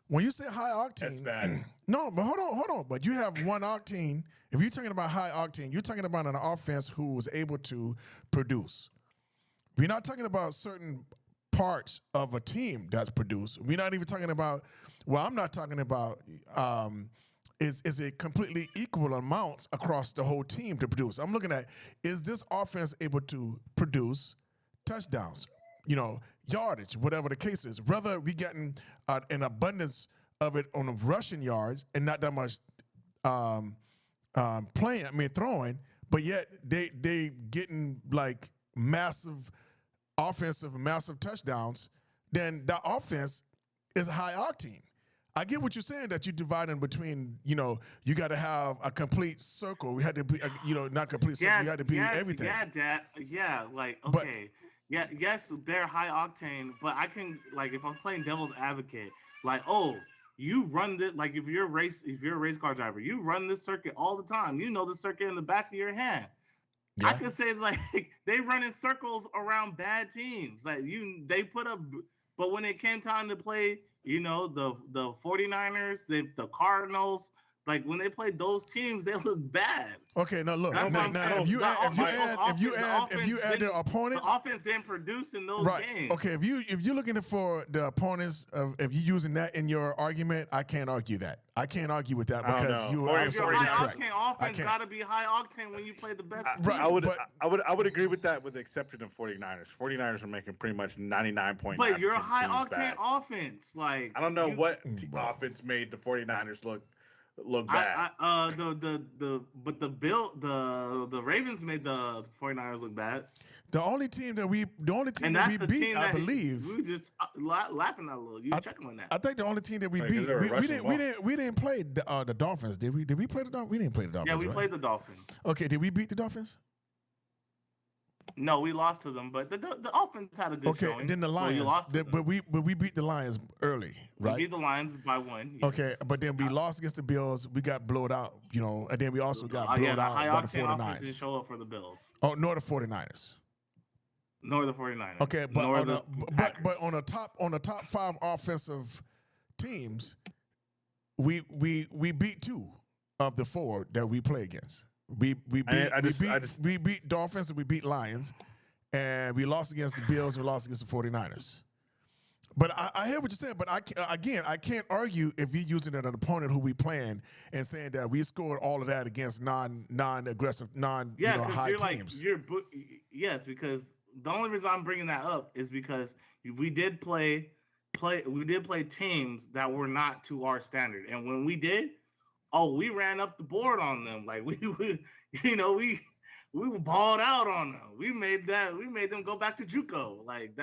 When you say high That's octane, bad. no, but hold on. But you have one octane. If you're talking about high octane, you're talking about an offense who was able to produce. We're not talking about certain parts of a team that's produced. We're not even talking about. Well, I'm not talking about. Is it completely equal amounts across the whole team to produce? I'm looking at, is this offense able to produce touchdowns, yardage, whatever the case is. Whether we getting an abundance of it on the rushing yards and not that much throwing, but yet they getting like massive touchdowns, then the offense is high octane. I get what you're saying, that you're dividing between, you got to have a complete circle. We had to be, not complete circle. You had to be everything. Yeah, Dad. Yeah, like, okay. But, yeah, yes, they're high octane, but I can, like, if I'm playing devil's advocate, like, oh, you run this, like, if you're a race car driver, you run this circuit all the time. You know the circuit in the back of your hand. Yeah. I could say, like, they run in circles around bad teams. Like, they put up, but when it came time to play, the 49ers, the Cardinals, like when they played those teams, they look bad. Okay, now look. Now if you add the opponents, the offense didn't produce in those games. Okay, if you're looking for the opponents, if you're using that in your argument, I can't argue that. I can't argue with that because you are absolutely correct. Your high octane offense got to be high octane when you play the best. Right. I would agree with that, with the exception of 49ers. 49ers are making pretty much 99.9%. But you're a high octane offense, like I don't know what offense made the 49ers look bad. The Ravens made the 49ers look bad. The only team that we beat, I believe. We were just laughing a little. You checking on that? I think the only team that we beat, we didn't play the Dolphins. Did we? Did we play the Dolphins? We didn't play the Dolphins. Yeah, we played the Dolphins. Okay, did we beat the Dolphins? No, we lost to them, but the offense had a good showing. Okay, then the Lions. But we beat the Lions early, right? We beat the Lions by 1. Yes. Okay, but then we lost against the Bills. We got blowed out, and then we also got blowed out by the 49ers. Didn't show up for the Bills. Oh, nor the 49ers. Nor the 49ers. Okay, but on the top 5 offensive teams, we beat 2 of the 4 that we play against. We beat Dolphins and we beat Lions, and we lost against the Bills and we lost against the 49ers. But I hear what you're saying, but I can't argue if you're using an opponent who we playing and saying that we scored all of that against non-aggressive, high teams. Yes, because the only reason I'm bringing that up is because we did play teams that were not to our standard, and when we did. Oh, we ran up the board on them. Like we balled out on them. We made them go back to JUCO. Like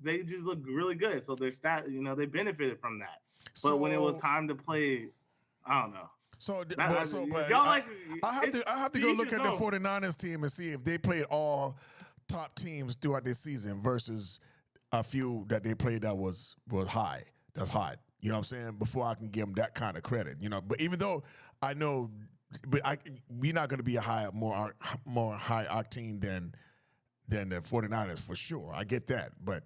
they just look really good. So their they benefited from that. But when it was time to play, I don't know. I have to go look at the 49ers team and see if they played all top teams throughout this season versus a few that they played that was high. That's hot. You know what I'm saying? Before I can give them that kind of credit, But even though I know, we're not going to be more high octane than the 49ers for sure. I get that, but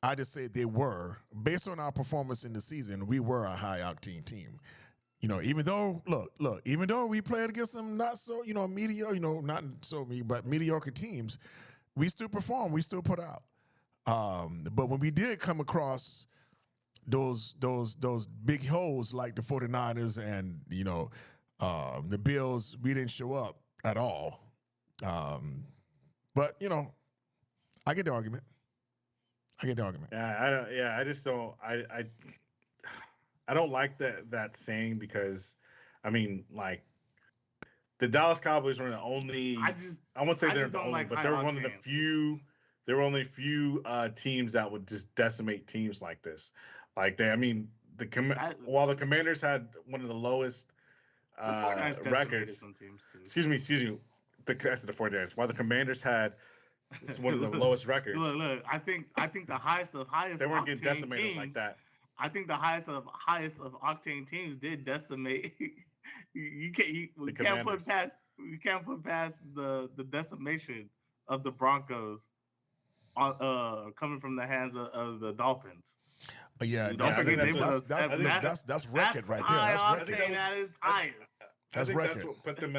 I just say they were, based on our performance in the season, we were a high octane team. Even though even though we played against some not so mediocre, not so but mediocre teams, we still performed. We still put out. But when we did come across those big holes like the 49ers and the Bills, we didn't show up at all. But I get the argument. Yeah, I just don't. I don't like that saying because, I mean, like the Dallas Cowboys were the only. I won't say they're the only, but they're one of the few. There were only few teams that would just decimate teams like this. Like while the Commanders had one of the lowest records. Some teams too. Excuse me. The 49ers. While the Commanders had one of the lowest records. Look. I think the highest. They weren't getting decimated teams, like that. I think the highest of octane teams did decimate. We can't put past the decimation of the Broncos coming from the hands of the Dolphins. Yeah, Don't forget they put us. that's record right there. High That's octane record. at its highest. I think that's what put them.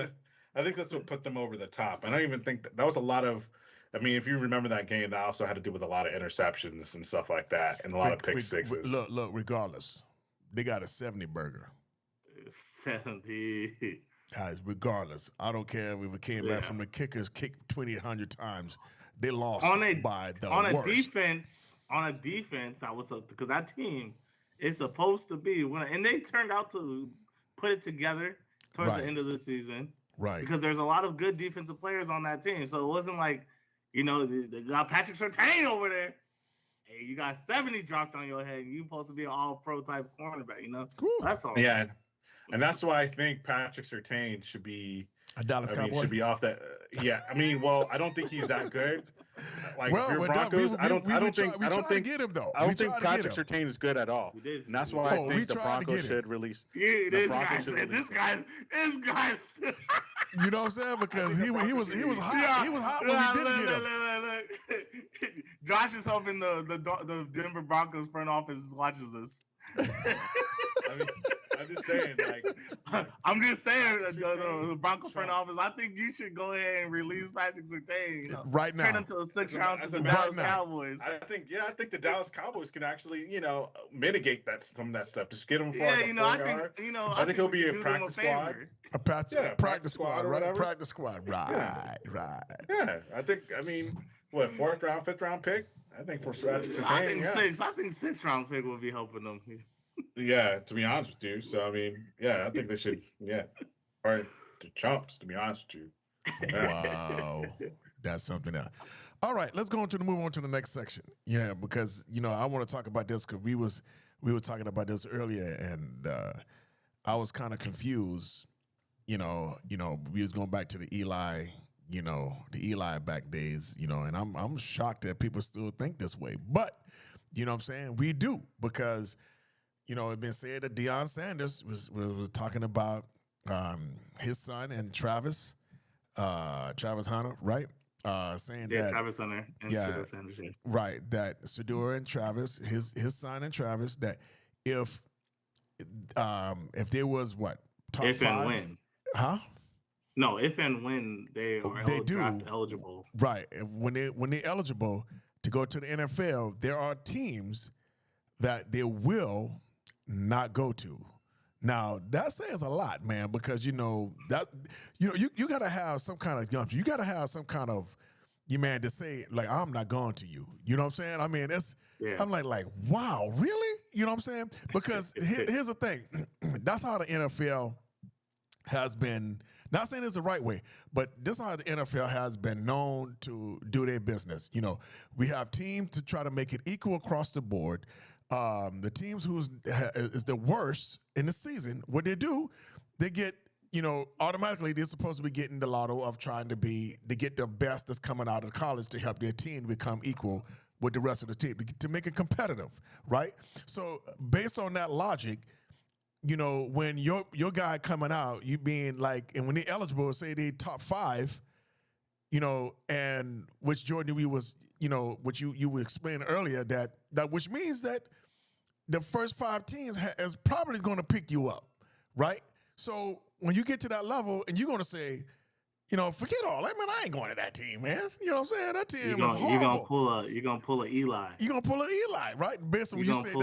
I think that's what put them over the top. I don't even think that was a lot of. I mean, if you remember that game, that also had to do with a lot of interceptions and stuff like that, and a lot of pick sixes. Look. Regardless, they got a 70 burger. 70. Guys, regardless, I don't care if it came back from the kickers, kicked 2,800 times. They lost by the worst. On a defense, I was up because that team is supposed to be and they turned out to put it together towards the end of the season. Right. Because there's a lot of good defensive players on that team. So it wasn't like, they got Patrick Surtain over there. Hey, you got 70 dropped on your head. You supposed to be an all-pro type cornerback, Cool. That's all. Yeah. And that's why I think Patrick Surtain should be a Dallas Cowboy. Should be off that. Yeah, I mean, I don't think he's that good. Like well, Broncos, I don't think get him though. I don't think Patrick Surtain is good at all. And that's why I think the Broncos should release. Yeah, this guy's. You know what I'm saying? Because he was hot. He was hot when we didn't get him. Josh is hoping the Denver Broncos front office watches this. I'm just saying, the Broncos front office. I think you should go ahead and release Patrick Surtain right now. Turn into a 6th round to the Dallas Cowboys. I think the Dallas Cowboys can actually, mitigate some of that stuff. Just get him for I think he'll be a practice squad. A practice squad, right? Practice squad, right. Yeah, I think. I mean, what 4th round, 5th round pick? I think for Patrick Surtain. I think 6th. I think 6th round pick will be helping them. Yeah, to be honest with you. So I mean, I think they should. Yeah, or the chumps. To be honest with you. Yeah. Wow, that's something else. All right, let's move on to the next section. Yeah, because I want to talk about this because we were talking about this earlier, and I was kind of confused. We was going back to the Eli. The Eli back days. And I'm shocked that people still think this way, but you know what I'm saying? We do because. It's been said that Deion Sanders was talking about his son and Travis Hunter, right? Saying that Travis Hunter and Shedeur Sanders, right? That Shedeur and Travis, his son and Travis, that if there was top if 5, and when, No, if and when they are draft eligible, right? When they're eligible to go to the NFL, there are teams that they will not go to. Now that says a lot, man, because you gotta have some kind of gumption. You gotta have some kind of man to say like I'm not going to you. You know what I'm saying? I mean, I'm like wow, really? You know what I'm saying? Because here's the thing, that's how the NFL has been. Not saying it's the right way, but this is how the NFL has been known to do their business. We have teams to try to make it equal across the board. The teams is the worst in the season, what they do, they get, automatically they're supposed to be getting the lotto of trying to get the best that's coming out of college to help their team become equal with the rest of the team, to make it competitive, right? So based on that logic, when your guy coming out, you being like, and when they're eligible, say they top 5, and which Jordan we was, which you explained earlier, that which means that the first 5 teams is probably going to pick you up, right? So when you get to that level, and you're going to say, forget all that, man. I ain't going to that team, man. You know what I'm saying? That team is horrible. You're gonna pull a Eli. You're gonna pull an Eli, right? Based on what you said,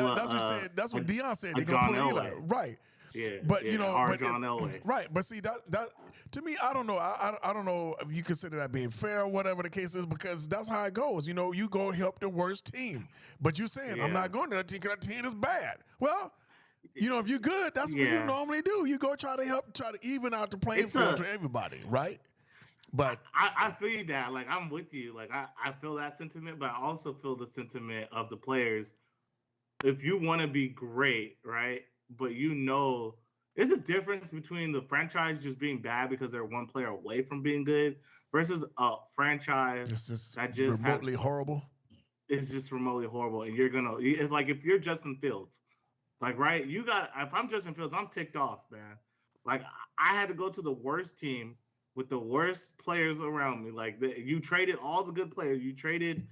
that's what Deion said. They're gonna pull an Eli, right? Yeah, but John Elway, right? But see that to me, I don't know. I don't know if you consider that being fair or whatever the case is, because that's how it goes. You go help the worst team, but you're saying I'm not going to that team because that team is bad. Well, if you're good, that's what you normally do. You go try to even out the playing field to everybody, right? But I feel that. Like I'm with you. Like I feel that sentiment, but I also feel the sentiment of the players. If you want to be great, right? But there's a difference between the franchise just being bad because they're one player away from being good versus a franchise that just remotely horrible. It's just remotely horrible, and if you're Justin Fields, like right, if I'm Justin Fields, I'm ticked off, man. Like I had to go to the worst team with the worst players around me. Like you traded all the good players. You traded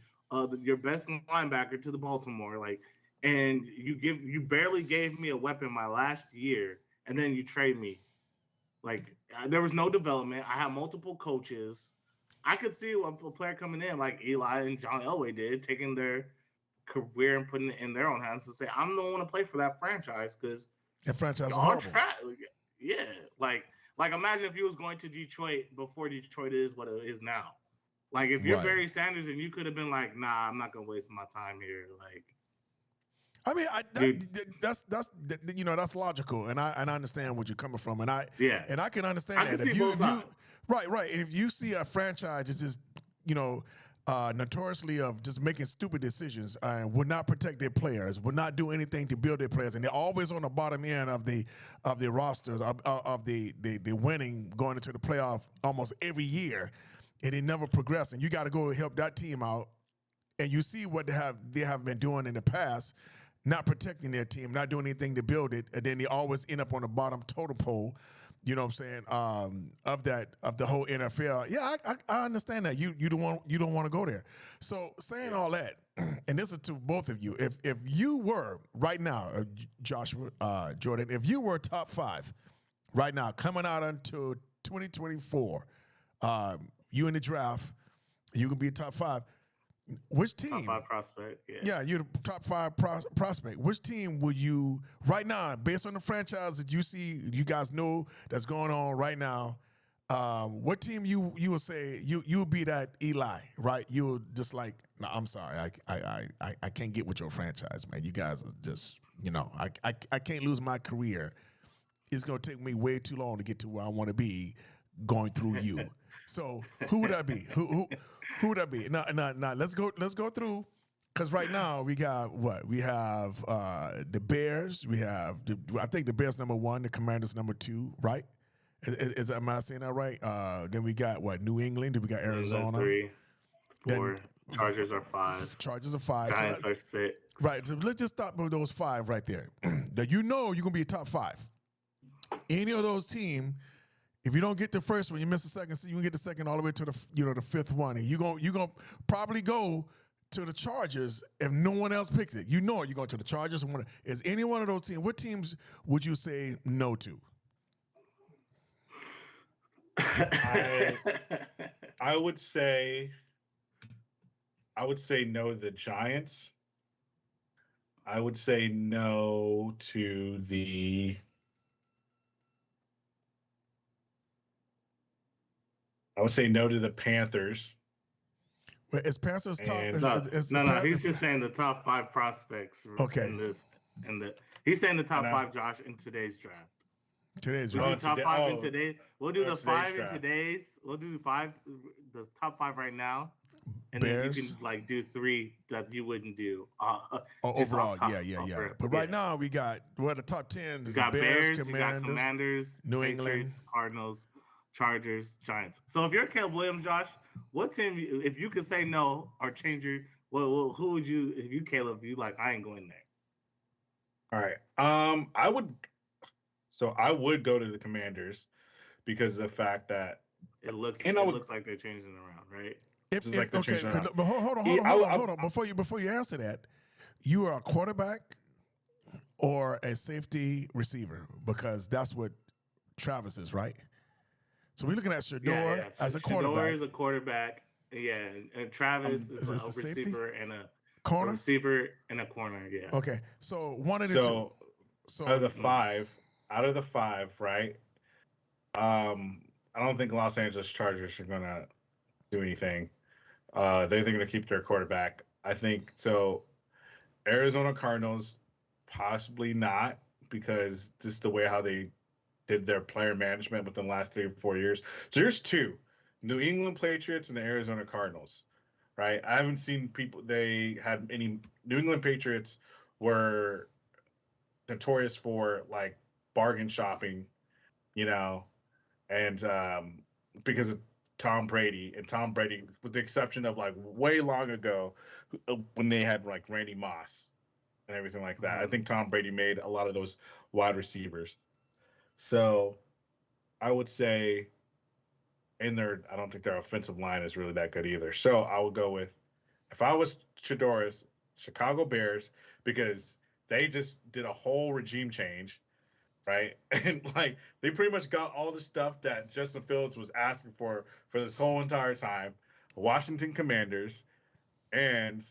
your best linebacker to the Baltimore, like, and you barely gave me a weapon my last year, and then you trade me. Like there was no development. I had multiple coaches. I could see a player coming in like Eli and John Elway did, taking their career and putting it in their own hands to say, I'm the one to play for that franchise because That franchise is y'all horrible. yeah, like imagine if he was going to Detroit before Detroit is what it is now. Like if you're Right. Barry Sanders and you could have been like, nah, I'm not gonna waste my time here. Like I mean, Dude. that's logical, and I understand where you're coming from, and I yeah, can understand I that. can see both sides. Right, and if you see a franchise that's just notoriously of just making stupid decisions and would not protect their players, would not do anything to build their players, and they're always on the bottom end of the rosters of the winning going into the playoff almost every year, and they never progress, and you got to go help that team out, and you see what they have been doing in the past. Not protecting their team, not doing anything to build it, and then they always end up on the bottom totem pole. You know what I'm saying? Of the whole NFL. Yeah, I understand that. You don't want to go there. So saying all that, and this is to both of you. If you were right now, Joshua, Jordan, if you were top 5 right now coming out into 2024, you in the draft, you can be top 5. Which team? Top 5 prospect. Yeah, you're the top 5 prospect. Which team would you right now, based on the franchise that you see, you guys know that's going on right now? What team you would say you would be that Eli, right? You would just like, no, I'm sorry, I can't get with your franchise, man. You guys are just, I can't lose my career. It's gonna take me way too long to get to where I want to be going through you. So who would that be? Who would that be? Now, let's go through, because right now we got what? We have the Bears. We have I think the Bears number 1, the Commanders number 2, right? Am I saying that right? Then we got what? New England. Then we got Arizona. 3, 4. Then Chargers are 5. Chargers are 5. Giants are 6. Right. So let's just stop with those 5 right there. That you're gonna be a top 5. Any of those teams. If you don't get the first one, you miss the second. So you can get the second all the way to the the 5th one, and you're gonna probably go to the Chargers if no one else picks it. You're going to the Chargers. Is any one of those teams? What teams would you say no to? I would say no to the Giants. I would say no to the. I would say no to the Panthers. Wait, is Panthers top? No. He's just saying the top 5 prospects. Okay. He's saying the top 5, Josh, in today's draft. Today's We'll draft. do top 5 in today. We'll do the 5 in draft. today's. We'll do the top 5 right now, and Bears. then you can do 3 that you wouldn't do. Overall, yeah. But right now we got the top 10 You is got the Bears, Bears, you got Commanders, New England, Patriots, Cardinals, Chargers, Giants. So if you're Caleb Williams, Josh, what team? If you could say no or change your, well, who would you? If you Caleb, you like I ain't going there. All right. I would go to the Commanders because of the fact that It looks looks looks like they're changing around, right? But hold on. Before you answer that, you are a quarterback or a safety receiver, because that's what Travis is, right? So we're looking at Shador as a quarterback. Shador is a quarterback. Yeah, and Travis is a receiver and a corner. Receiver and a corner. Yeah. Okay, so one of the two. So out of the five, right? I don't think Los Angeles Chargers are gonna do anything. They're gonna keep their quarterback. I think so. Arizona Cardinals, possibly not, because just the way how they did their player management within the last 3 or 4 years. So there's 2, New England Patriots and the Arizona Cardinals, right? I haven't seen they had any. New England Patriots were notorious for like bargain shopping, and because of Tom Brady, with the exception of like way long ago when they had like Randy Moss and everything like that. I think Tom Brady made a lot of those wide receivers. So I would say I don't think their offensive line is really that good either. So I would go with If I was Shador's Chicago Bears, because they just did a whole regime change, right? And like they pretty much got all the stuff that Justin Fields was asking for this whole entire time. Washington Commanders, and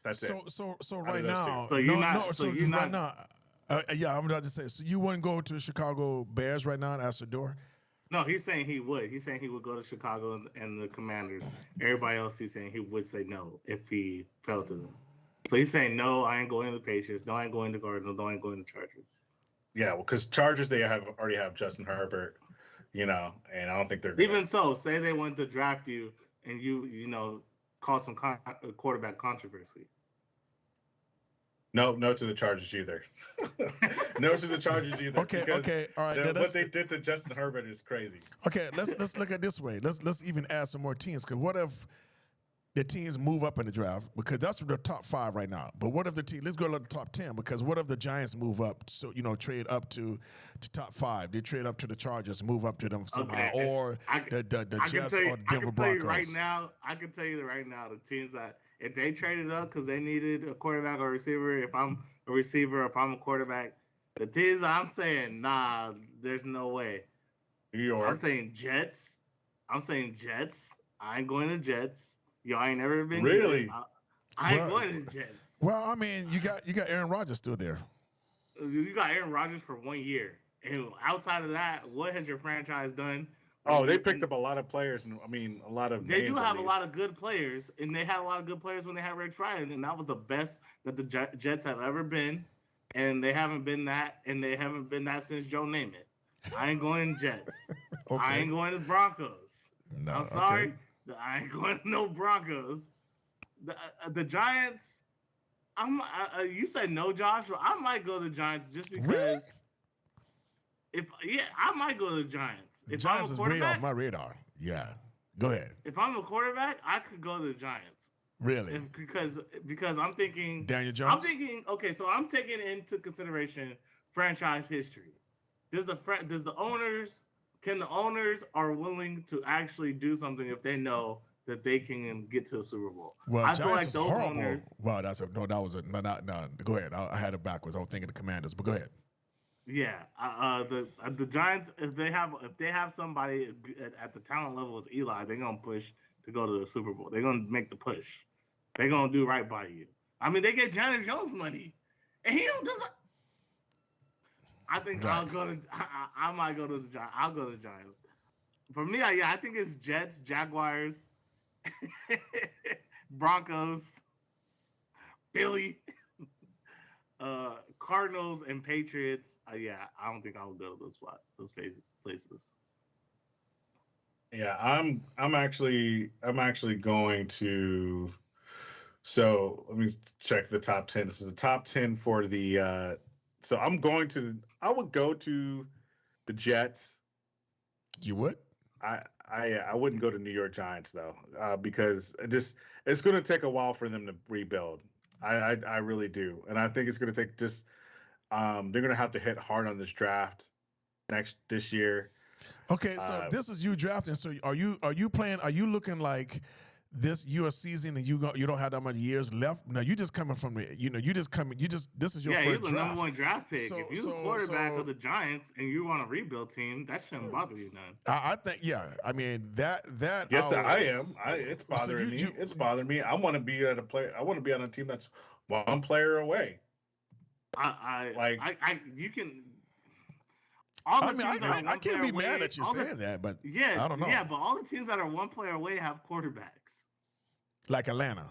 that's it. So Out right of those two. now, So you're no, not- no. so So you're right not- now, yeah, I'm about to say. So you wouldn't go to Chicago Bears right now and ask the door? No, he's saying he would. He's saying he would go to Chicago and the Commanders. Everybody else, he's saying he would say no if he fell to them. So he's saying no, I ain't going to the Patriots. No, I ain't going to Cardinals. No, I ain't going to Chargers. Yeah, well, because Chargers they already have Justin Herbert, and I don't think they're gonna, Even so, say they went to draft you and you cause some quarterback controversy. no to the Chargers either. No to the Chargers either. Okay, because okay, all right. what they did to Justin Herbert is crazy. Okay, let's look at it this way. Let's even add some more teams. Because what if the teams move up in the draft? Because that's the top 5 right now. But what if the team? Let's go to the top 10. Because what if the Giants move up? So trade up to top 5. They trade up to the Chargers, move up to them somehow, Okay, or the Jets or Denver Broncos. I can tell you right now, the teams that if they traded up because they needed a quarterback or receiver, if I'm a receiver, if I'm a quarterback, the teams I'm saying, nah, there's no way. New York. I'm saying Jets. I ain't going to Jets. Y'all ain't never been Really? good. I ain't Well- going to the Jets. Well, I mean, you got Aaron Rodgers still there. You got Aaron Rodgers for 1 year. And outside of that, what has your franchise done? Oh, they picked up a lot of players, and a lot of. They names do at have a least. lot of good players, and they had a lot of good players when they had Rex Ryan, and that was the best that the Jets have ever been, and they haven't been that since Joe Namath. I ain't going Jets. Okay. I ain't going to Broncos. No, I'm sorry, okay. I ain't going to no Broncos. The Giants. You said no, Josh. I might go to the Giants just because. Really? I might go to the Giants. If Giants I'm is a way quarterback, off my radar. Yeah, go ahead. if I'm a quarterback, I could go to the Giants. Really, Because I'm thinking Daniel Jones. I'm thinking okay, so I'm taking into consideration franchise history. Can the owners are willing to actually do something if they know that they can get to a Super Bowl? Well, I Giants feel like was those horrible. owners. Well, that was a no. Go ahead. I had it backwards. I was thinking the Commanders, but go ahead. Yeah, the Giants if they have somebody at the talent level as Eli, they're gonna push to go to the Super Bowl. They're gonna make the push. They're gonna do right by you. I mean, they get Janet Jones money, and he don't doesn't. I think Right. I'll go to. I might go to the Giants. I'll go to the Giants. For me, I think it's Jets, Jaguars, Broncos, Philly, Cardinals, and Patriots. I don't think I would go to those places. Yeah, I'm actually going to. So let me check the top 10. This is the top 10 for the. So I would go to the Jets. You would? I wouldn't go to New York Giants though, because it's going to take a while for them to rebuild. I really do, and I think it's going to take just. They're going to have to hit hard on this draft this year. Okay, so this is you drafting. So are you playing? Are you looking like this your season and you don't have that many years left? No, you just coming from this is your Yeah, you're first the draft. number 1 draft pick. So- if you're the quarterback of the Giants and you're on a rebuild team, that shouldn't bother you none. I think I mean that Yes, would- I am. It's bothering me. It's bothering me. I want to be at a player. I want to be on a team that's one player away. You can. All the I mean, teams that are I one can't player be mad away- at you all the- saying that, but Yeah, I don't know. Yeah, but all the teams that are 1 player away have quarterbacks. like Atlanta.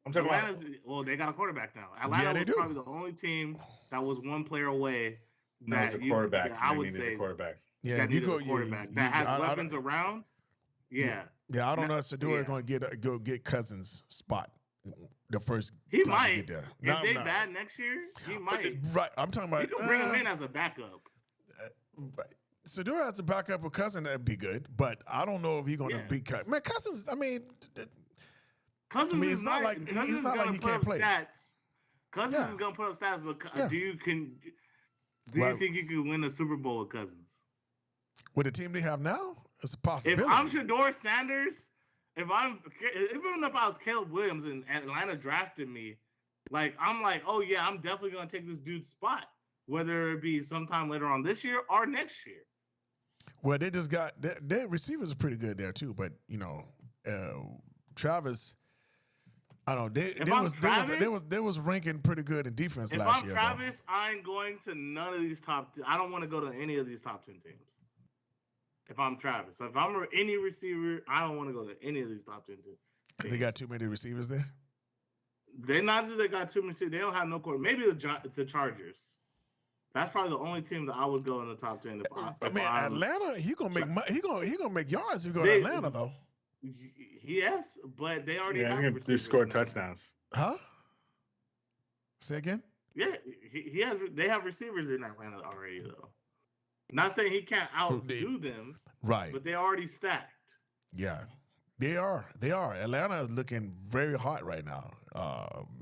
I'm talking about. They got a quarterback now. Atlanta they was do. probably the only team that was 1 player away. That was a quarterback. that I They would needed say a quarterback. Yeah, that you needed go a quarterback you- that has I- I- weapons around. Yeah, Yeah, I don't know if Sador yeah. is going to go get Cousins' spot the first he time might. he get there. If No, they no. bad next year, he might. Right, I'm talking about. You can bring him in as a backup. Sador has a backup with Cousins, that'd be good, but I don't know if he's going to Yeah. be cut. Man, Cousins, I mean, Cousins I mean, is it's not nice. like- Cousins it's is not like gonna he put can't up play. stats. Cousins Yeah. is gonna put up stats, but Yeah. do you Well- think you could win a Super Bowl with Cousins? with the team they have now, it's a If possibility. I'm Shador Sanders, even if I was Caleb Williams and Atlanta drafted me, like I'm like, oh yeah, I'm definitely gonna take this dude's spot, whether it be sometime later on this year or next year. Well, they just got their receivers are pretty good there too, but Travis. I don't know. They was ranking pretty good in defense last year. If I'm Travis, I ain't going to none of these I don't want to go to any of these top 10 teams. If I'm Travis, if I'm any receiver, I don't want to go to any of these top 10 teams. They got too many receivers there. They not just they got too many. They don't have no core. Maybe the Chargers. That's probably the only team that I would go in the top 10. Atlanta, he gonna make yards if you go to Atlanta though. Yes, but they already he's have gonna score touchdowns. Huh? Say again? Yeah, he has. They have receivers in Atlanta already, though. Not saying he can't outdo them, right? But they already stacked. Yeah, they are. They are. Atlanta is looking very hot right now.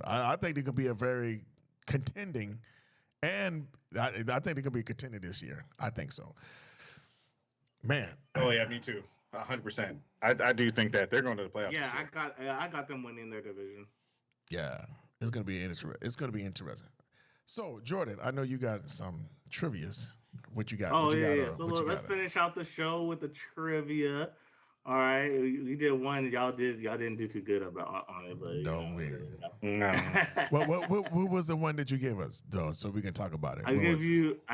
I think they could be a very contending, and I think they could be contending this year. I think so. Man. Oh yeah, me too. 100%. I do think that they're going to the playoffs. Yeah, I got them winning their division. Yeah, it's gonna be interesting. So Jordan, I know you got some trivias. What you got? Oh yeah. So let's finish out the show with the trivia. All right, we did one. Y'all didn't do too good on it, but no. What was the one that you gave us though, so we can talk about it? I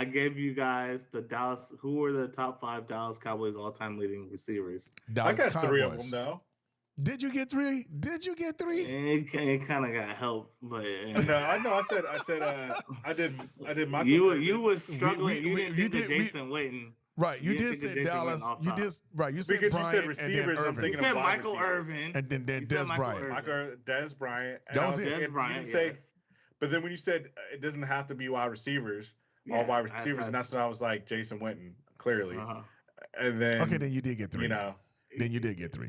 gave you guys the Dallas. Who were the top 5 Dallas Cowboys all-time leading receivers? Dallas I got Cowboys. 3 of them though. Did you get 3? It kind of got help, but no, I know. I did my. You was struggling. You didn't get Jason Witten. Right, you did say Dallas. You did right. You said because Bryant you said receivers. and then Irvin. You said Michael Irvin, and then Dez Bryant. Dez Bryant. That was it. Dez Bryant. Yes. But then when you said it doesn't have to be wide receivers, all wide receivers, and that's what I was like. Jason Witten, clearly. And then then you did get 3. Then you did get 3.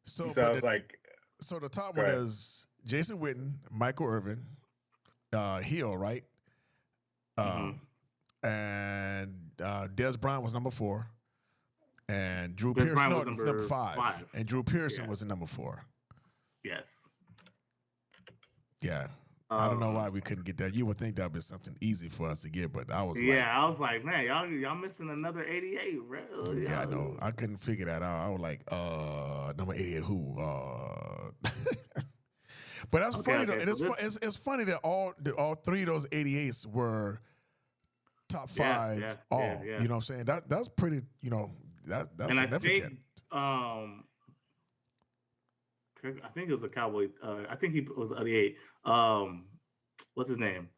So I was like, so the top one is Jason Witten, Michael Irvin, Hill, right? And Dez Bryant was number 4, and Drew Pearson was number 5, and Drew Pearson was the number 4. Yes. Yeah. I don't know why we couldn't get that. You would think that would be something easy for us to get, but I was I was like, man, y'all missing another 88, bro. Yeah, I know. I couldn't figure that out. I was like, number 88 who? But that's funny though. It's funny that all 3 of those 88s were top 5 You know what I'm saying? That's pretty, that's and significant. I think it was a Cowboy. I think he was 88. What's his name?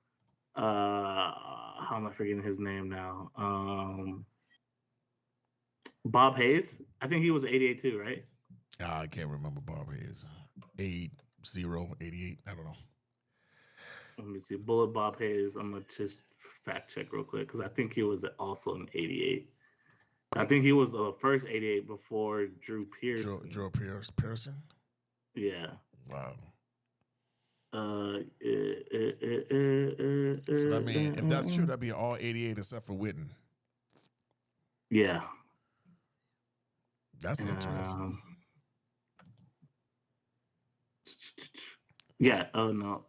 How am I forgetting his name now? Bob Hayes. I think he was 88 too, right? I can't remember Bob Hayes. 80, 88. I don't know. Let me see. Bullet Bob Hayes. I'm gonna just fact check real quick because I think he was also an 88. I think he was the first 88 before Drew Pearson. Drew Pearson? Yeah. Wow. So I mean, if that's true, that'd be all 88 except for Witten. Yeah. That's interesting. Yeah. Oh no.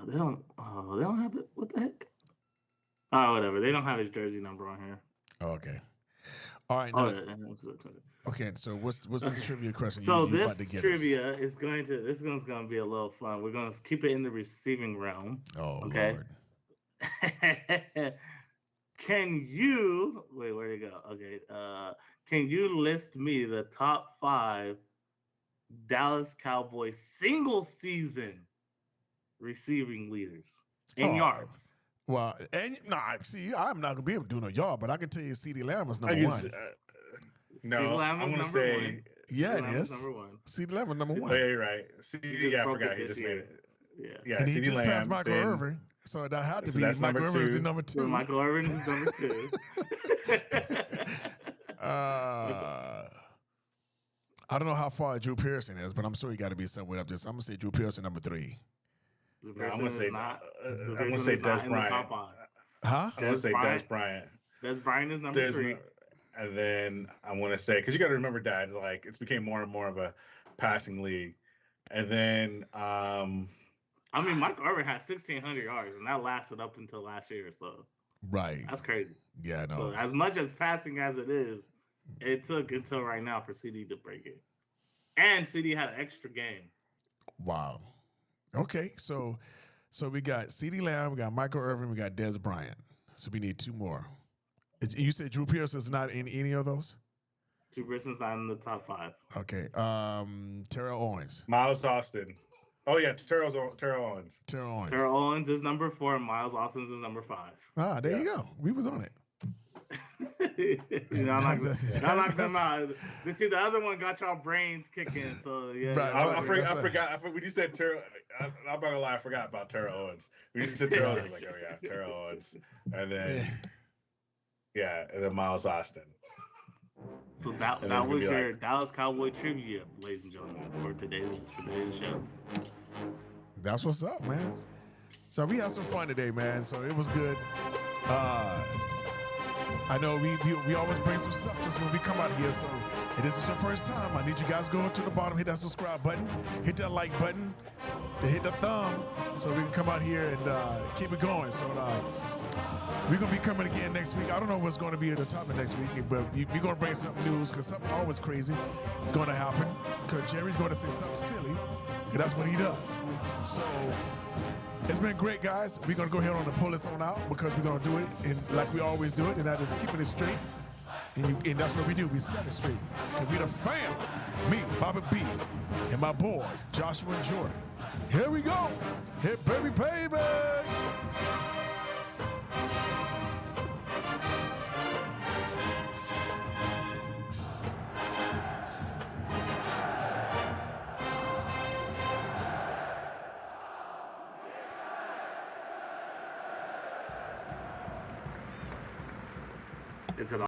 They don't have it. What the heck? Oh, whatever. They don't have his jersey number on here. Oh, okay. All right. Okay. So what's the trivia question? So this trivia is going to be a little fun. We're going to keep it in the receiving realm. Oh, okay. Lord. Can you wait? Where to go? Okay. Can you list me the top 5 Dallas Cowboys single season receiving leaders in yards? Well, and see, I'm not gonna be able to do no yard, but I can tell you, CeeDee Lamb was number 1. No, I'm gonna say, yeah, it is. CeeDee Lamb was number 1. Oh, yeah, you're right. I forgot he just made it. Yeah, and he just passed Michael Irvin, so that had to be Michael Irvin is number 2. Michael Irvin is number 2. I don't know how far Drew Pearson is, but I'm sure he got to be somewhere up there. So I'm gonna say Drew Pearson number 3. No, I'm gonna say Dez Bryant. Huh? I'm gonna say Dez Bryant. Dez Bryant is number 3. and then I want to say because you got to remember, Dad, like it's became more and more of a passing league, and then I mean, Michael Irvin had 1,600 yards, and that lasted up until last year. So Right. that's crazy. Yeah, I know. So as much as passing as it is, it took until right now for CD to break it, and CD had an extra game. Wow. Okay, so we got CeeDee Lamb, we got Michael Irvin, we got Dez Bryant. So we need two more. You said Drew Pierce is not in any of those? Two persons not in the top 5. Okay. Terrell Owens. Miles Austin. Oh yeah, Terrell Owens. Terrell Owens. Terrell Owens is number 4, and Miles Austin's is number 5. Ah, there you go. We was on it. Y'all knocked them out. See, the other one got y'all brains kicking. So yeah, Right, I forgot. When you said Terrell, I'm not gonna lie. I forgot about Terrell Owens. When you said Terrell, I was like, oh yeah, Terrell Owens, and then and then Miles Austin. So that was your Dallas Cowboy trivia, ladies and gentlemen, for today's show. That's what's up, man. So we had some fun today, man. So it was good. I know we always bring some substance when we come out here. So if this is your first time, I need you guys to go to the bottom, hit that subscribe button, hit that like button, then hit the thumb so we can come out here and keep it going. So we're going to be coming again next week. I don't know what's going to be at the top of next week, but we're going to bring some news because something always crazy is going to happen because Jerry's going to say something silly because that's what he does. So it's been great, guys. We're going to go ahead and pull this on out because we're going to do it like we always do it, and that is keeping it straight. And that's what we do. We set it straight. Because we the fam. Me, Bobby B, and my boys, Joshua and Jordan. Here we go. Hit baby, baby. Is it